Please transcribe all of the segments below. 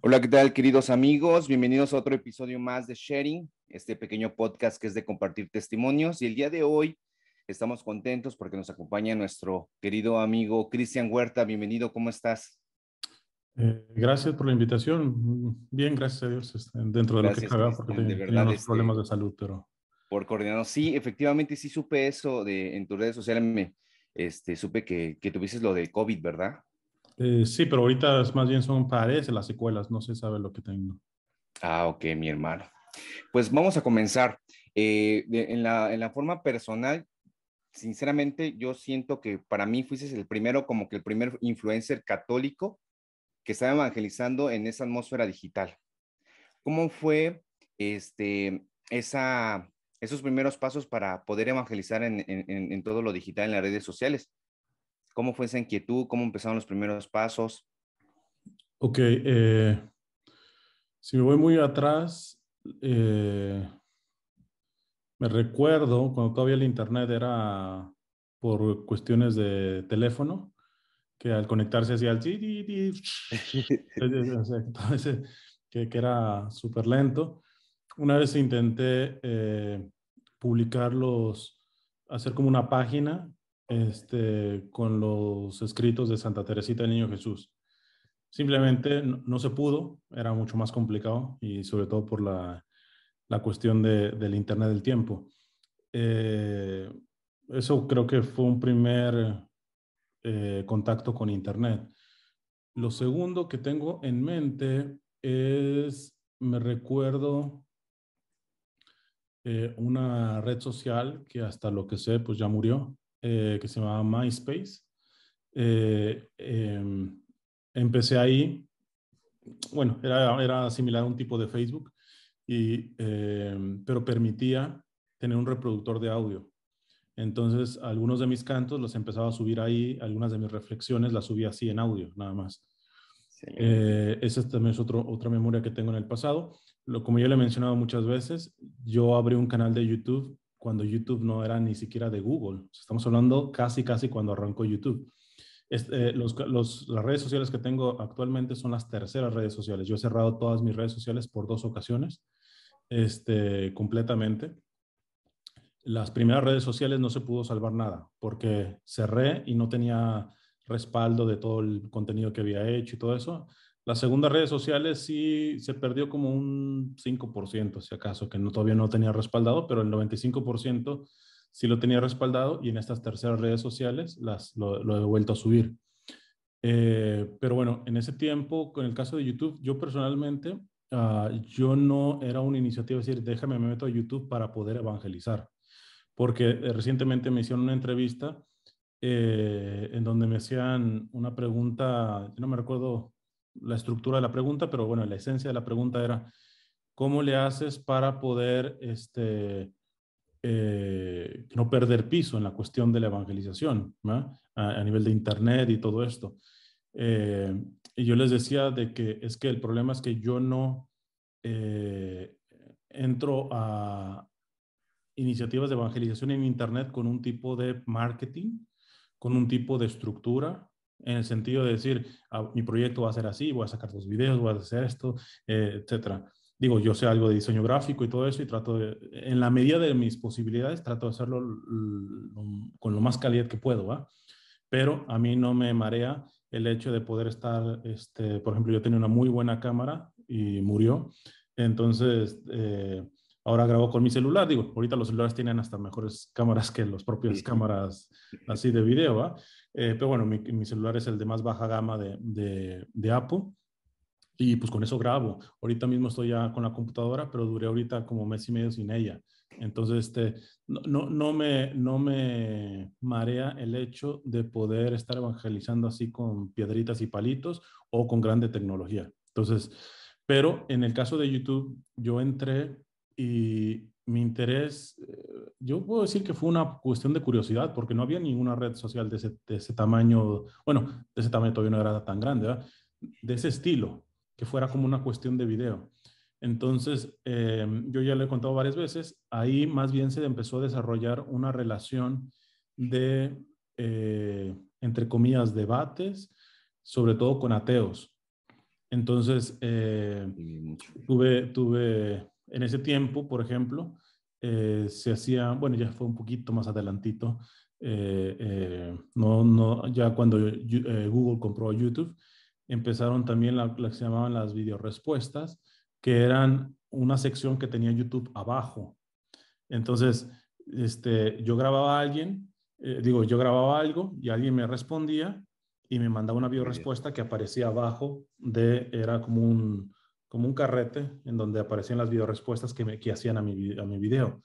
Hola, ¿qué tal, queridos amigos? Bienvenidos a otro episodio más de Sharing, este pequeño podcast que es de compartir testimonios. Y el día de hoy estamos contentos porque nos acompaña nuestro querido amigo Cristian Huerta. Bienvenido, ¿cómo estás? Gracias por la invitación. Bien, gracias a Dios, dentro de lo que Gracias, cabe, porque Cristian. De tenía verdad, unos problemas de salud, pero por coordinarnos. Sí, efectivamente, sí supe eso en tus redes sociales. Supe que tuviste lo de COVID, ¿verdad? sí, pero ahorita más bien parece las secuelas, no se sabe lo que tengo. Ah, ok, mi hermano. Pues vamos a comenzar. En la forma personal, sinceramente, yo siento que para mí fuiste el primero, como que el primer influencer católico que estaba evangelizando en esa atmósfera digital. ¿Cómo fue esos primeros pasos para poder evangelizar en todo lo digital en las redes sociales? ¿Cómo fue esa inquietud? ¿Cómo empezaron los primeros pasos? Ok, si me voy muy atrás, eh, me recuerdo cuando todavía el internet era por cuestiones de teléfono, que al conectarse hacía el ti, ti, ti, o sea, todo que era súper lento. Una vez intenté publicarlos, hacer como una página con los escritos de Santa Teresita del Niño Jesús. Simplemente no se pudo, era mucho más complicado y sobre todo por la cuestión del Internet del tiempo. Eh, Eso creo que fue un primer contacto con Internet. Lo segundo que tengo en mente es, me recuerdo una red social que hasta lo que sé, pues ya murió, que se llamaba MySpace. Eh, em, Empecé ahí, bueno, era similar a un tipo de Facebook, pero permitía tener un reproductor de audio. Entonces, algunos de mis cantos los empezaba a subir ahí, algunas de mis reflexiones las subía así en audio, nada más. Excelente. Esa también es otra memoria que tengo en el pasado. Como ya le he mencionado muchas veces, yo abrí un canal de YouTube cuando YouTube no era ni siquiera de Google. Estamos hablando casi cuando arrancó YouTube. Las redes sociales que tengo actualmente son las terceras redes sociales. Yo he cerrado todas mis redes sociales por 2 ocasiones, completamente. Las primeras redes sociales no se pudo salvar nada porque cerré y no tenía respaldo de todo el contenido que había hecho y todo eso. Las segundas redes sociales sí se perdió como un 5%, si acaso, que todavía no tenía respaldado, pero el 95% sí lo tenía respaldado y en estas terceras redes sociales lo he vuelto a subir. Pero bueno, en ese tiempo, con el caso de YouTube, yo personalmente, yo no era una iniciativa de decir, déjame, me meto a YouTube para poder evangelizar porque recientemente me hicieron una entrevista en donde me hacían una pregunta, no me recuerdo la estructura de la pregunta, pero bueno, la esencia de la pregunta era, ¿cómo le haces para poder no perder piso en la cuestión de la evangelización, ¿no? A nivel de internet y todo esto? Eh, y yo les decía de que es que el problema es que yo no eh, entro a iniciativas de evangelización en Internet con un tipo de marketing, con un tipo de estructura, en el sentido de decir, mi proyecto va a ser así, voy a sacar 2 videos, voy a hacer esto, etcétera. Digo, yo sé algo de diseño gráfico y todo eso y trato de, en la medida de mis posibilidades, trato de hacerlo con lo más calidad que puedo, ¿va? Pero a mí no me marea el hecho de poder estar, por ejemplo, yo tenía una muy buena cámara y murió, entonces ahora grabo con mi celular, digo, ahorita los celulares tienen hasta mejores cámaras que las propias Sí. cámaras así de video, ¿va? Pero bueno, mi celular es el de más baja gama de Apple y pues con eso grabo. Ahorita mismo estoy ya con la computadora, pero duré ahorita como mes y medio sin ella. Entonces, no me marea el hecho de poder estar evangelizando así con piedritas y palitos o con grande tecnología. Entonces, pero en el caso de YouTube, yo entré y mi interés, yo puedo decir que fue una cuestión de curiosidad, porque no había ninguna red social de ese tamaño, bueno, de ese tamaño todavía no era tan grande, ¿verdad? De ese estilo, que fuera como una cuestión de video. Entonces, yo ya lo he contado varias veces, ahí más bien se empezó a desarrollar una relación de, entre comillas, debates, sobre todo con ateos. Entonces, tuve en ese tiempo, por ejemplo, se hacía, bueno, ya fue un poquito más adelantito, ya cuando Google compró YouTube, empezaron también la que se llamaban las videorespuestas, que eran una sección que tenía YouTube abajo. Entonces, yo grababa a alguien, yo grababa algo y alguien me respondía y me mandaba una videorespuesta que aparecía abajo era como un carrete en donde aparecían las videorespuestas que hacían a mi video.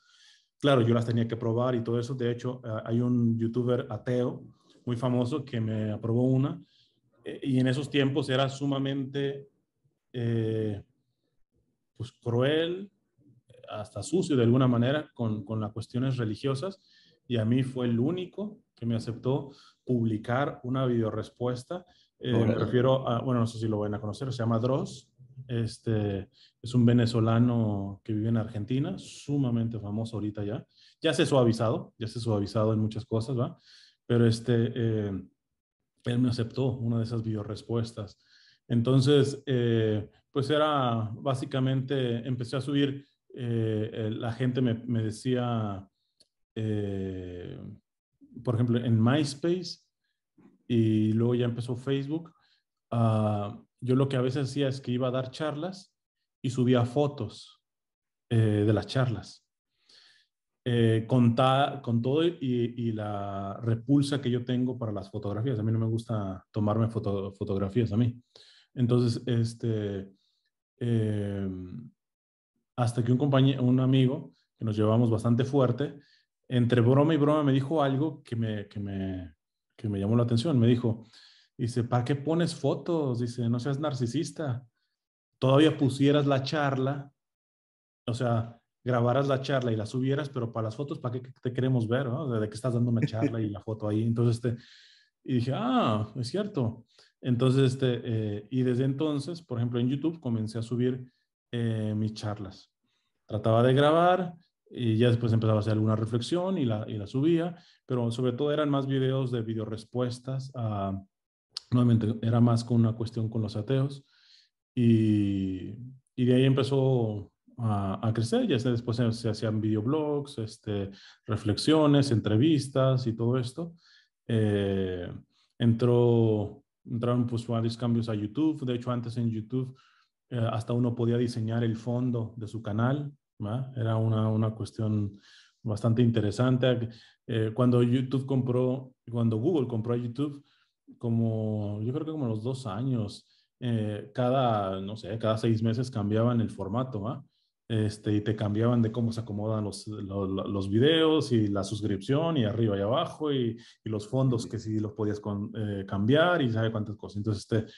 Claro, yo las tenía que probar y todo eso. De hecho, hay un youtuber ateo muy famoso que me aprobó una y en esos tiempos era sumamente pues cruel, hasta sucio de alguna manera con las cuestiones religiosas, y a mí fue el único que me aceptó publicar una videorespuesta. Me refiero a, bueno, no sé si lo van a conocer, se llama Dross. Es un venezolano que vive en Argentina, sumamente famoso ahorita ya. Ya se ha suavizado en muchas cosas, ¿va? Pero él me aceptó una de esas videorespuestas. Entonces, pues era básicamente, empecé a subir, la gente me decía, eh, por ejemplo, en MySpace, y luego ya empezó Facebook. Yo lo que a veces hacía es que iba a dar charlas y subía fotos de las charlas. Con todo y la repulsa que yo tengo para las fotografías. A mí no me gusta tomarme fotografías a mí. Entonces, eh, hasta que un amigo que nos llevamos bastante fuerte, entre broma y broma me dijo algo que me llamó la atención. Me dijo, dice, ¿para qué pones fotos? Dice, no seas narcisista. Todavía pusieras la charla, o sea, grabaras la charla y la subieras, pero para las fotos, ¿para qué te queremos ver? ¿No? De que estás dando una charla y la foto ahí. Entonces, y dije, es cierto. Entonces, y desde entonces, por ejemplo, en YouTube comencé a subir mis charlas. Trataba de grabar y ya después empezaba a hacer alguna reflexión y la subía, pero sobre todo eran más videos de videorespuestas. Nuevamente, era más con una cuestión con los ateos. Y, y de ahí empezó a crecer. Ya después se hacían videoblogs, reflexiones, entrevistas y todo esto. Eh, entraron pues varios cambios a YouTube. De hecho, antes en YouTube hasta uno podía diseñar el fondo de su canal, ¿va? Era una cuestión bastante interesante. Cuando Google compró a YouTube, yo creo que como a los 2 años, no sé, cada 6 meses cambiaban el formato, ¿va? Y te cambiaban de cómo se acomodan los videos y la suscripción y arriba y abajo y los fondos que sí los podías cambiar y sabe cuántas cosas. Entonces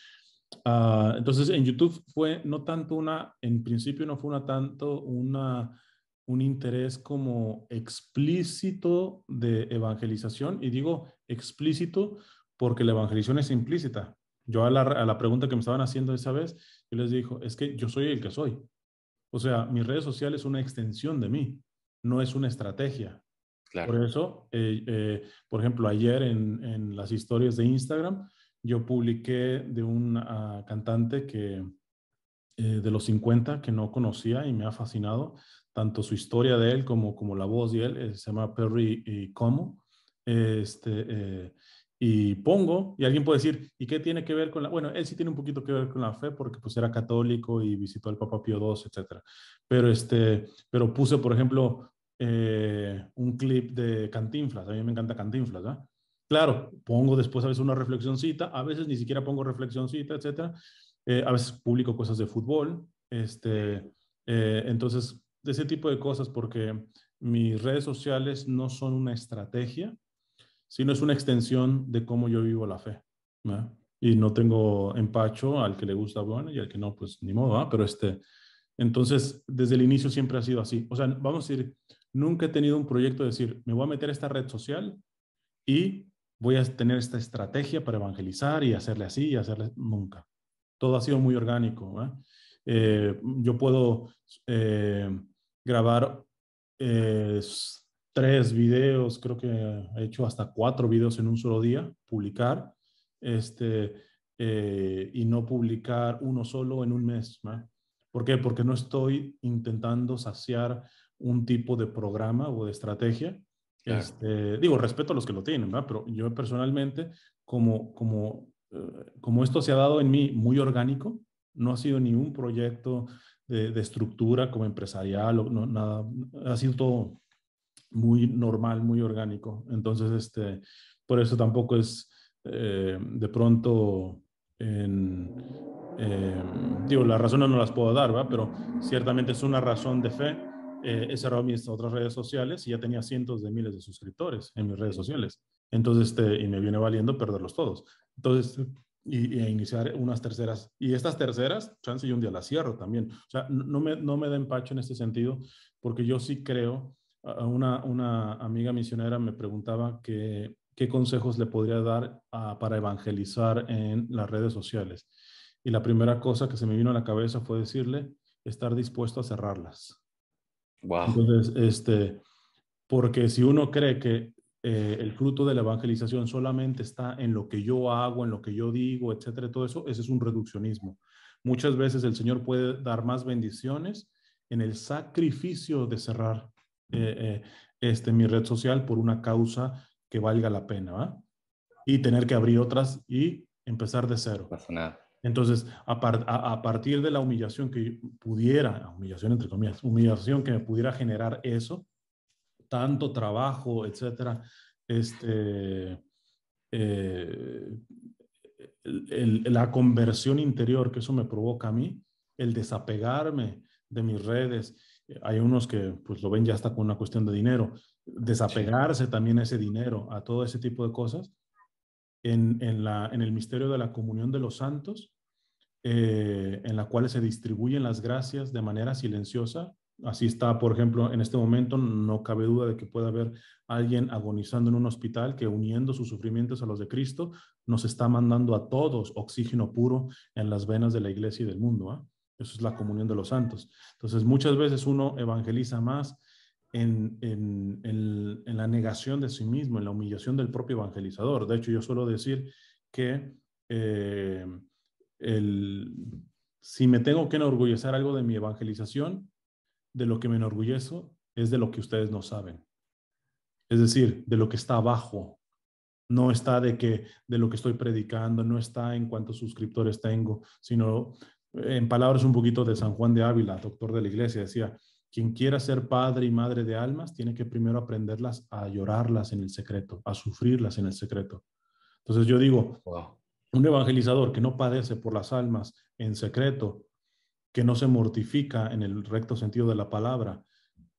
en YouTube fue no tanto en principio no fue tanto un interés como explícito de evangelización, y digo explícito porque la evangelización es implícita. Yo a la pregunta que me estaban haciendo esa vez, yo les digo, es que yo soy el que soy. O sea, mis redes sociales es una extensión de mí, no es una estrategia. Claro. Por eso, por ejemplo, ayer en las historias de Instagram, yo publiqué de un cantante de los 50 que no conocía y me ha fascinado, tanto su historia de él como la voz de él. Se llama Perry y Como. Este, y alguien puede decir, ¿y qué tiene que ver con bueno, él sí tiene un poquito que ver con la fe porque pues era católico y visitó al Papa Pío II, etcétera. Pero puse, por ejemplo, un clip de Cantinflas. A mí me encanta Cantinflas, ¿verdad? Claro, pongo después a veces una reflexioncita, a veces ni siquiera pongo reflexioncita, etcétera. A veces publico cosas de fútbol. Entonces, de ese tipo de cosas, porque mis redes sociales no son una estrategia, sino es una extensión de cómo yo vivo la fe, ¿verdad? Y no tengo empacho al que le gusta, bueno, y al que no, pues ni modo, ¿verdad? Pero entonces, desde el inicio siempre ha sido así. O sea, vamos a decir, nunca he tenido un proyecto de decir, me voy a meter a esta red social y voy a tener esta estrategia para evangelizar y hacerle así y hacerle nunca. Todo ha sido muy orgánico, ¿eh? Yo puedo grabar eh, 3 videos, creo que he hecho hasta 4 videos en un solo día, publicar, este, y no publicar uno solo en un mes, ¿no? ¿Por qué? Porque no estoy intentando saciar un tipo de programa o de estrategia. Claro, Digo, respeto a los que lo tienen, ¿verdad? Pero yo personalmente, como esto se ha dado en mí muy orgánico, no ha sido ni un proyecto de estructura como empresarial, o no, nada, ha sido todo muy normal, muy orgánico. Entonces, por eso tampoco es de pronto en, eh, digo, las razones no las puedo dar, ¿verdad? Pero ciertamente es una razón de fe. He cerrado mis otras redes sociales y ya tenía cientos de miles de suscriptores en mis redes sociales. Entonces, y me viene valiendo perderlos todos. Entonces, y a iniciar unas terceras. Y estas terceras, chance yo un día las cierro también. O sea, no me da empacho en este sentido, porque yo sí creo, una amiga misionera me preguntaba qué consejos le podría dar para evangelizar en las redes sociales. Y la primera cosa que se me vino a la cabeza fue decirle, estar dispuesto a cerrarlas. wow, Entonces, porque si uno cree que el fruto de la evangelización solamente está en lo que yo hago, en lo que yo digo, etcétera, todo eso, ese es un reduccionismo. Muchas veces el Señor puede dar más bendiciones en el sacrificio de cerrar mi red social por una causa que valga la pena, ¿va? Y tener que abrir otras y empezar de no cero. pasa nada. Entonces, a partir de la humillación que pudiera, humillación entre comillas, humillación que me pudiera generar eso, tanto trabajo, etcétera, este, eh, la conversión interior que eso me provoca a mí, el desapegarme de mis redes. Hay unos que pues lo ven ya hasta con una cuestión de dinero, Sí, desapegarse también a ese dinero, a todo ese tipo de cosas, en el misterio de la comunión de los santos, en la cual se distribuyen las gracias de manera silenciosa. Así está, por ejemplo, en este momento no cabe duda de que puede haber alguien agonizando en un hospital que, uniendo sus sufrimientos a los de Cristo, nos está mandando a todos oxígeno puro en las venas de la iglesia y del mundo, ¿eh? Eso es la comunión de los santos. Entonces, muchas veces uno evangeliza más en la negación de sí mismo, en la humillación del propio evangelizador. De hecho, yo suelo decir que eh, el, si me tengo que enorgullecer algo de mi evangelización, de lo que me enorgullezo es de lo que ustedes no saben. Es decir, de lo que está abajo. No está de lo que estoy predicando, no está en cuántos suscriptores tengo, sino en palabras un poquito de San Juan de Ávila, doctor de la iglesia, decía, quien quiera ser padre y madre de almas tiene que primero aprenderlas a llorarlas en el secreto, a sufrirlas en el secreto. Entonces yo digo, wow. un evangelizador que no padece por las almas en secreto, que no se mortifica en el recto sentido de la palabra,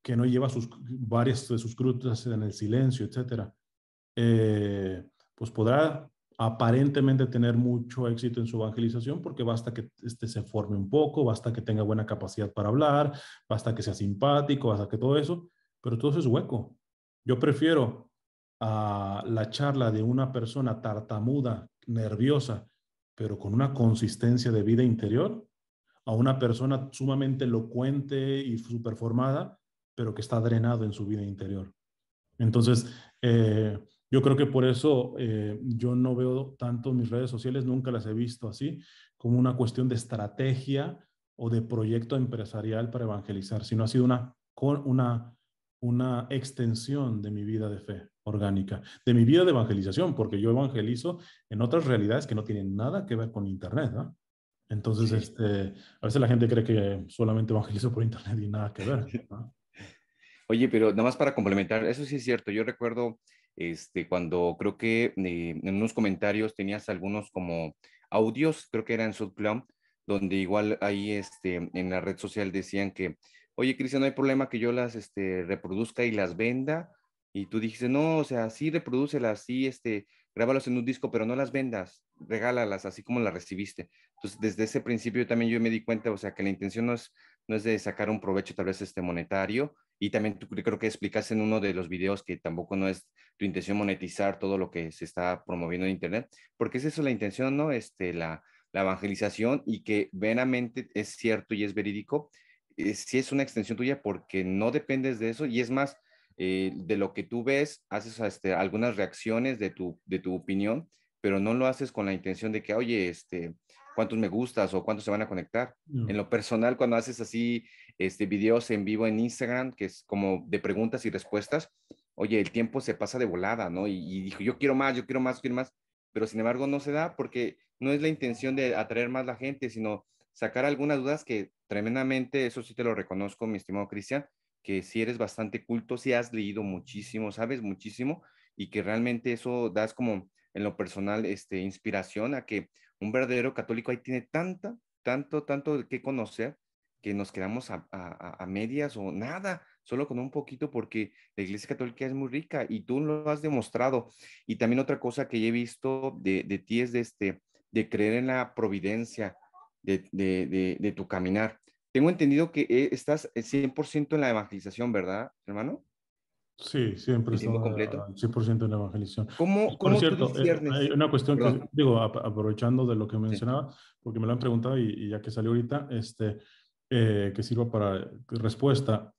que no lleva varias de sus cruces en el silencio, etcétera, pues podrá aparentemente tener mucho éxito en su evangelización porque basta que se forme un poco, basta que tenga buena capacidad para hablar, basta que sea simpático, basta que todo eso, pero todo eso es hueco. Yo prefiero a la charla de una persona tartamuda, nerviosa, pero con una consistencia de vida interior, a una persona sumamente elocuente y superformada, pero que está drenado en su vida interior. Entonces, yo creo que por eso yo no veo tanto mis redes sociales, nunca las he visto así, como una cuestión de estrategia o de proyecto empresarial para evangelizar, sino ha sido una extensión de mi vida de fe orgánica, de mi vida de evangelización, porque yo evangelizo en otras realidades que no tienen nada que ver con Internet, ¿no? Entonces, Sí. a veces la gente cree que solamente evangelizo por Internet y nada que ver, ¿no? Oye, pero nada más para complementar, eso sí es cierto. Yo recuerdo cuando creo que en unos comentarios tenías algunos como audios, creo que era en SoundCloud, donde igual ahí en la red social decían que, oye, Cristian, no hay problema que yo las reproduzca y las venda. Y tú dijiste, no, o sea, sí, reprodúcelas, sí, grábalos en un disco, pero no las vendas, regálalas así como las recibiste. Entonces, desde ese principio también yo me di cuenta, o sea, que la intención no es de sacar un provecho tal vez monetario, y también tú creo que explicaste en uno de los videos que tampoco no es tu intención monetizar todo lo que se está promoviendo en Internet, porque es eso la intención, ¿no? La evangelización, y que veramente es cierto y es verídico, sí es una extensión tuya porque no dependes de eso, y es más, de lo que tú ves, haces algunas reacciones de tu opinión, pero no lo haces con la intención de que, oye, cuántos me gustas o cuántos se van a conectar. En No. lo personal, cuando haces así, videos en vivo en Instagram, que es como de preguntas y respuestas, oye, el tiempo se pasa de volada, ¿no? Y dijo, yo quiero más, yo quiero más, yo quiero más, pero sin embargo no se da porque no es la intención de atraer más la gente, sino sacar algunas dudas que tremendamente, eso sí te lo reconozco, mi estimado Cristian, que si eres bastante culto, si has leído muchísimo, sabes muchísimo, y que realmente eso das como en lo personal, inspiración a que un verdadero católico ahí tiene tanto que conocer que nos quedamos a medias o nada, solo con un poquito porque la Iglesia Católica es muy rica y tú lo has demostrado. Y también otra cosa que he visto de ti es de creer en la providencia de tu caminar. Tengo entendido que estás 100% en la evangelización, ¿verdad, hermano? Sí, siempre he En tiempo estado completo. al 100% en la evangelización. ¿Cómo, Por tú cierto, hay disciernes? una cuestión Perdón, que, digo, aprovechando de lo que sí. mencionaba, porque me lo han preguntado y ya que salió ahorita, que sirva para respuesta,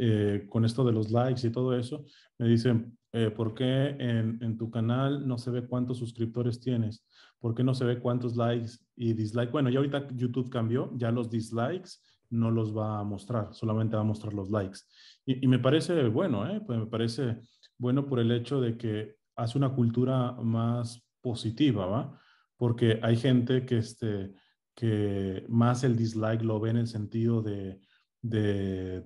con esto de los likes y todo eso, me dicen, ¿por qué en tu canal no se ve cuántos suscriptores tienes? ¿Por qué no se ve cuántos likes y dislikes? Bueno, ya ahorita YouTube cambió, ya los dislikes no los va a mostrar, solamente va a mostrar los likes. Y me parece bueno, pues me parece bueno por el hecho de que hace una cultura más positiva, ¿va? Porque hay gente que más el dislike lo ve en el sentido de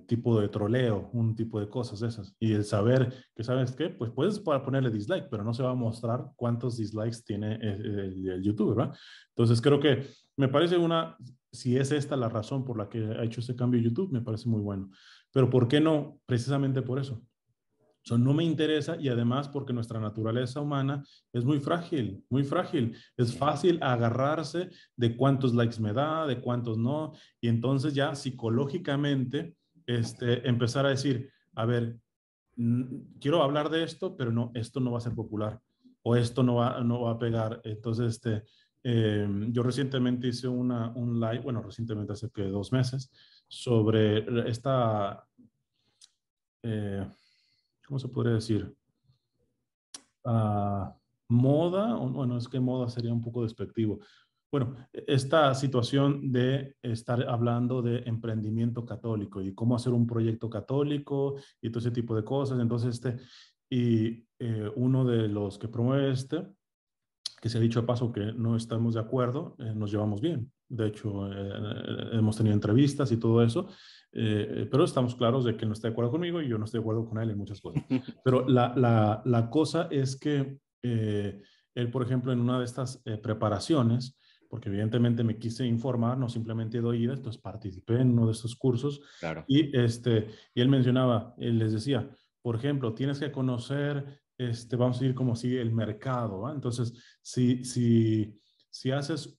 tipo de troleo, un tipo de cosas esas. Y el saber que, ¿sabes qué? Pues puedes ponerle dislike, pero no se va a mostrar cuántos dislikes tiene el YouTube, ¿verdad? Entonces creo que me parece si es esta la razón por la que ha hecho ese cambio YouTube, me parece muy bueno. Pero ¿por qué no? Precisamente por eso. Eso no me interesa y además porque nuestra naturaleza humana es muy frágil, muy frágil. Es Sí. fácil agarrarse de cuántos likes me da, de cuántos no, y entonces ya psicológicamente empezar a decir, a ver, quiero hablar de esto, pero no, esto no va a ser popular o esto no va a pegar. Entonces, yo recientemente hice un live, bueno, recientemente hace que 2 meses, sobre eh, ¿cómo se podría decir? Ah, moda, bueno, es que moda sería un poco despectivo. Bueno, esta situación de estar hablando de emprendimiento católico y cómo hacer un proyecto católico y todo ese tipo de cosas. Entonces, uno de los que promueve que se ha dicho de paso que no estamos de acuerdo, nos llevamos bien. De hecho, hemos tenido entrevistas y todo eso, pero estamos claros de que él no está de acuerdo conmigo y yo no estoy de acuerdo con él en muchas cosas. Pero la cosa es que él, por ejemplo, en una de estas preparaciones, porque evidentemente me quise informar, no simplemente de oídas, entonces participé en uno de estos cursos Claro. y él mencionaba, él les decía, por ejemplo, tienes que conocer vamos a ir como si el mercado, ¿va? Entonces, si haces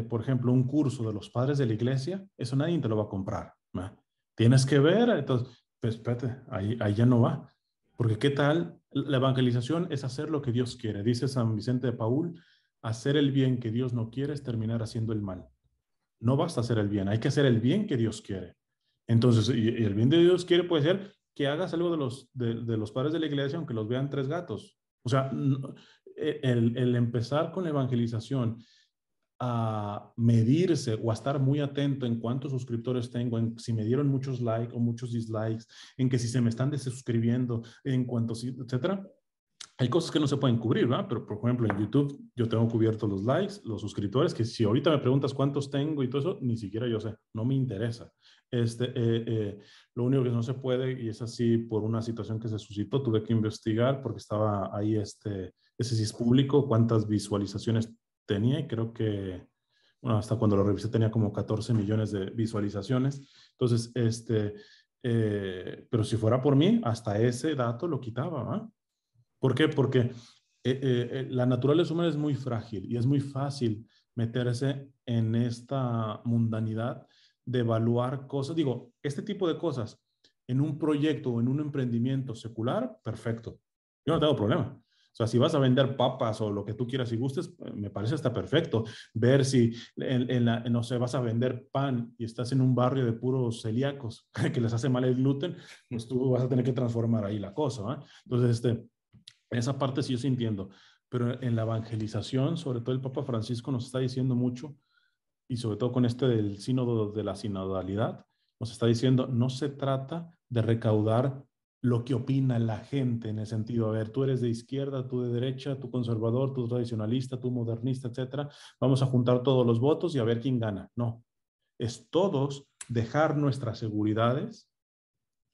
por ejemplo, un curso de los padres de la iglesia, eso nadie te lo va a comprar, ¿va? Tienes que ver, entonces, pues espérate, ahí ya no va. Porque ¿qué tal? La evangelización es hacer lo que Dios quiere. Dice San Vicente de Paúl, hacer el bien que Dios no quiere es terminar haciendo el mal. No basta hacer el bien, hay que hacer el bien que Dios quiere. Entonces, y el bien de Dios quiere puede ser que hagas algo de los padres de la iglesia, aunque los vean 3 gatos. O sea, el empezar con la evangelización a medirse o a estar muy atento en cuántos suscriptores tengo, en si me dieron muchos likes o muchos dislikes, en que si se me están desuscribiendo, en cuanto, etcétera. Hay cosas que no se pueden cubrir, ¿verdad? Pero, por ejemplo, en YouTube yo tengo cubiertos los likes, los suscriptores, que si ahorita me preguntas cuántos tengo y todo eso, ni siquiera yo sé, no me interesa. Lo único que no se puede, y es así por una situación que se suscitó, tuve que investigar porque estaba ahí, ese sí es público, cuántas visualizaciones tenía y creo que, bueno, hasta cuando lo revisé tenía como 14 millones de visualizaciones. Entonces, pero si fuera por mí, hasta ese dato lo quitaba, ¿verdad? ¿Por qué? Porque la naturaleza humana es muy frágil y es muy fácil meterse en esta mundanidad de evaluar cosas. Digo, este tipo de cosas en un proyecto o en un emprendimiento secular, perfecto. Yo no tengo problema. O sea, si vas a vender papas o lo que tú quieras y gustes, me parece hasta perfecto. Ver si, no sé, vas a vender pan y estás en un barrio de puros celíacos que les hace mal el gluten, pues tú vas a tener que transformar ahí la cosa, ¿va? Entonces, esa parte sí yo sí entiendo, pero en la evangelización, sobre todo el Papa Francisco nos está diciendo mucho, y sobre todo con este del sínodo de la sinodalidad, nos está diciendo, no se trata de recaudar lo que opina la gente en el sentido, a ver, tú eres de izquierda, tú de derecha, tú conservador, tú tradicionalista, tú modernista, etcétera. Vamos a juntar todos los votos y a ver quién gana. No, es todos dejar nuestras seguridades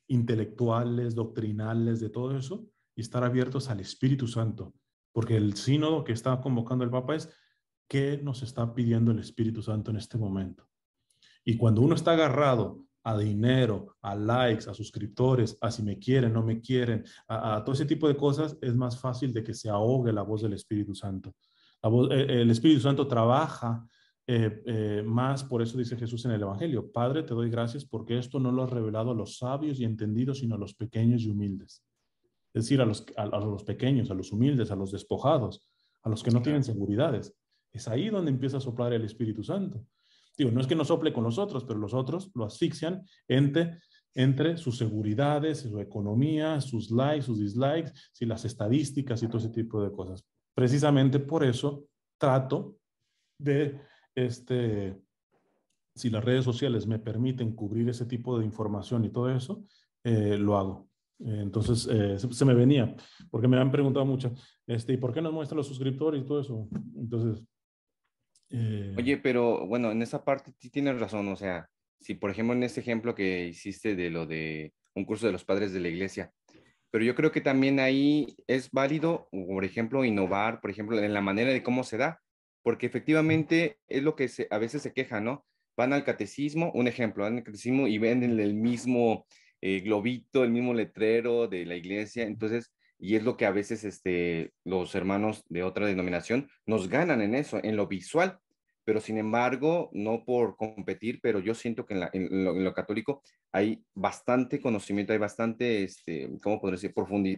intelectuales, doctrinales, de todo eso, y estar abiertos al Espíritu Santo. Porque el sínodo que está convocando el Papa es, ¿qué nos está pidiendo el Espíritu Santo en este momento? Y cuando uno está agarrado a dinero, a likes, a suscriptores, a si me quieren, no me quieren, a todo ese tipo de cosas, es más fácil de que se ahogue la voz del Espíritu Santo. El Espíritu Santo trabaja más, por eso dice Jesús en el Evangelio, Padre, te doy gracias porque esto no lo has revelado a los sabios y entendidos, sino a los pequeños y humildes. Es decir, a los pequeños, a los humildes, a los despojados, a los que no tienen Claro. seguridades. Es ahí donde empieza a soplar el Espíritu Santo. Digo, no es que no sople con los otros, pero los otros lo asfixian entre sus seguridades, su economía, sus likes, sus dislikes, si las estadísticas y todo ese tipo de cosas. Precisamente por eso trato de, si las redes sociales me permiten cubrir ese tipo de información y todo eso, lo hago. Entonces, se me venía, porque me han preguntado mucho, ¿y por qué nos muestran los suscriptores y todo eso? Entonces, Oye, pero bueno, en esa parte sí tienes razón, o sea, si por ejemplo en este ejemplo que hiciste de lo de un curso de los padres de la iglesia, pero yo creo que también ahí es válido, por ejemplo, innovar, por ejemplo, en la manera de cómo se da, porque efectivamente es lo que a veces se queja, ¿no? Van al catecismo, un ejemplo, van al catecismo y venden el mismo globito, el mismo letrero de la iglesia, entonces, y es lo que a veces los hermanos de otra denominación nos ganan en eso, en lo visual, pero sin embargo, no por competir, pero yo siento que en lo católico hay bastante conocimiento, hay bastante, ¿cómo podría decir?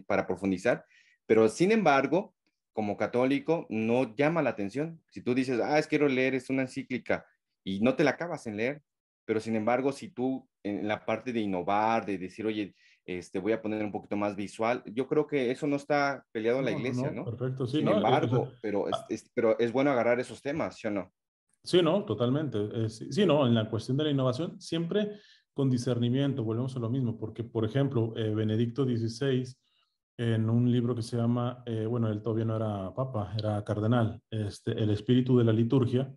Para profundizar, pero sin embargo, como católico, no llama la atención. Si tú dices, quiero leer, es una encíclica, y no te la acabas en leer, pero sin embargo, si tú en la parte de innovar, de decir, oye, voy a poner un poquito más visual, yo creo que eso no está peleado en la no, no, iglesia, no, ¿no? perfecto, sí, Sin ¿no? embargo, pero es bueno agarrar esos temas, ¿sí o no? Sí, no, totalmente. Sí, sí, no, en la cuestión de la innovación, siempre con discernimiento, volvemos a lo mismo, porque, por ejemplo, Benedicto XVI, en un libro que se llama, bueno, él todavía no era papa, era cardenal, El espíritu de la liturgia,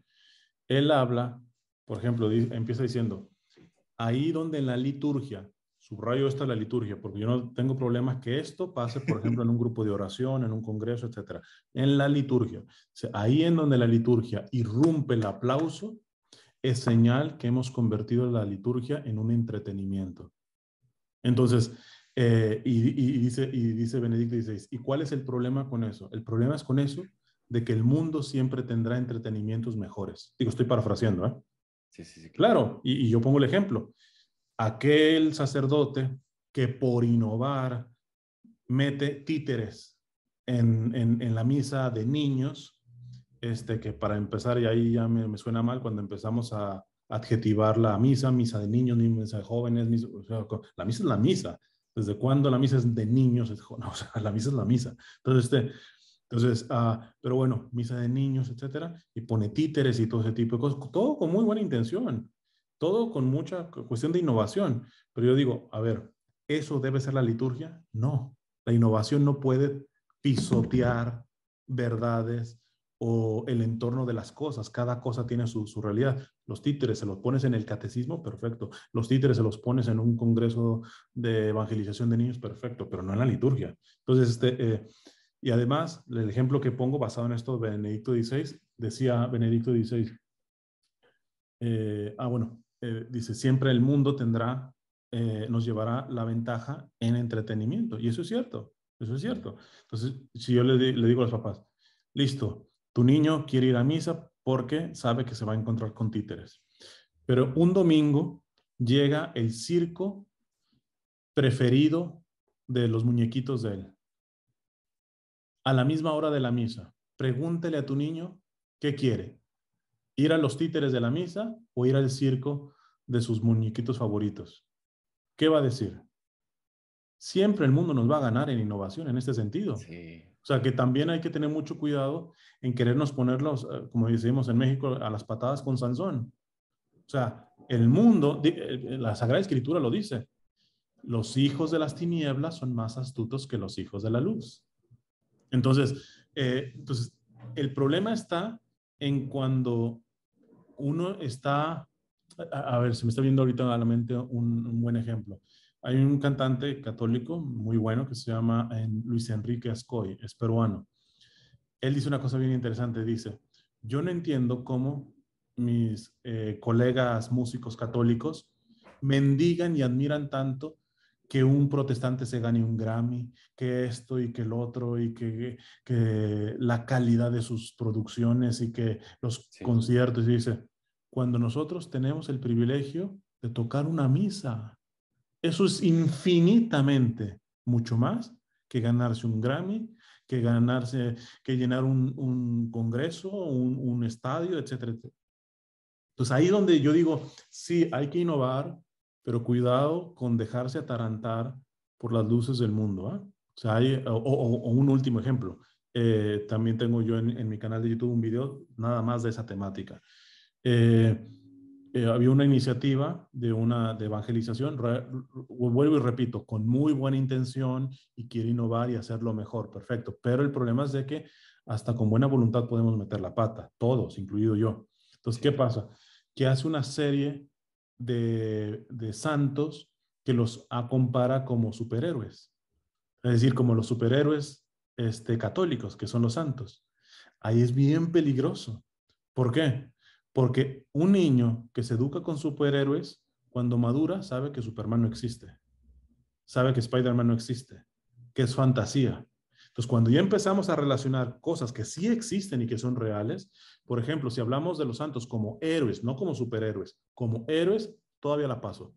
él habla, por ejemplo, empieza diciendo, ahí donde en la liturgia, subrayo esta la liturgia, porque yo no tengo problemas que esto pase, por ejemplo, en un grupo de oración, en un congreso, etcétera. En la liturgia, o sea, ahí en donde la liturgia irrumpe el aplauso, es señal que hemos convertido la liturgia en un entretenimiento. Entonces, y dice Benedicto XVI, ¿y cuál es el problema con eso? El problema es con eso de que el mundo siempre tendrá entretenimientos mejores. Digo, estoy parafraseando, ¿eh? Sí, sí, sí, claro. Claro, y yo pongo el ejemplo. Aquel sacerdote que por innovar mete títeres en la misa de niños, que para empezar, y ahí ya me suena mal cuando empezamos a adjetivar la misa, misa de niños, misa de jóvenes, o sea, la misa es la misa. ¿Desde cuándo la misa es de niños? No, o sea, la misa es la misa. Entonces, pero bueno, misa de niños, etcétera, y pone títeres y todo ese tipo de cosas, todo con muy buena intención, todo con mucha cuestión de innovación. Pero yo digo, a ver, ¿eso debe ser la liturgia? No, la innovación no puede pisotear verdades o el entorno de las cosas. Cada cosa tiene su realidad. Los títeres se los pones en el catecismo, perfecto. Los títeres se los pones en un congreso de evangelización de niños, perfecto, pero no en la liturgia. Entonces, y además, el ejemplo que pongo basado en esto de Benedicto XVI, decía Benedicto XVI, dice, siempre el mundo nos llevará la ventaja en entretenimiento. Y eso es cierto, eso es cierto. Entonces, si yo le digo a los papás, listo, tu niño quiere ir a misa porque sabe que se va a encontrar con títeres. Pero un domingo llega el circo preferido de los muñequitos de él. A la misma hora de la misa, pregúntele a tu niño qué quiere. ¿Ir a los títeres de la misa o ir al circo de sus muñequitos favoritos? ¿Qué va a decir? Siempre el mundo nos va a ganar en innovación en este sentido. Sí. O sea, que también hay que tener mucho cuidado en querernos ponerlos, como decimos en México, a las patadas con Sansón. O sea, el mundo, la Sagrada Escritura lo dice, los hijos de las tinieblas son más astutos que los hijos de la luz. Entonces, el problema está en cuando uno está, a ver, se me está viendo ahorita a la mente un buen ejemplo. Hay un cantante católico muy bueno que se llama Luis Enrique Ascoy, es peruano. Él dice una cosa bien interesante, dice, yo no entiendo cómo mis colegas músicos católicos mendigan y admiran tanto que un protestante se gane un Grammy, que esto y que el otro, y que la calidad de sus producciones y que los Sí, conciertos, y dice, cuando nosotros tenemos el privilegio de tocar una misa, eso es infinitamente mucho más que ganarse un Grammy, que ganarse, que llenar un congreso, un estadio, etcétera, etcétera. Entonces ahí donde yo digo, sí, hay que innovar, pero cuidado con dejarse atarantar por las luces del mundo. ¿Eh? O sea, o un último ejemplo. También tengo yo en mi canal de YouTube un video nada más de esa temática. Eh, Había una iniciativa de evangelización, vuelvo y repito, con muy buena intención y quiere innovar y hacerlo mejor, perfecto. Pero el problema es de que hasta con buena voluntad podemos meter la pata, todos, incluido yo. Entonces, ¿qué sí, pasa? Que hace una serie de santos que los compara como superhéroes, es decir, como los superhéroes católicos, que son los santos. Ahí es bien peligroso. ¿Por qué? Porque un niño que se educa con superhéroes, cuando madura, sabe que Superman no existe, sabe que Spider-Man no existe, que es fantasía. Entonces, cuando ya empezamos a relacionar cosas que sí existen y que son reales, por ejemplo, si hablamos de los santos como héroes, no como superhéroes, como héroes, todavía la paso.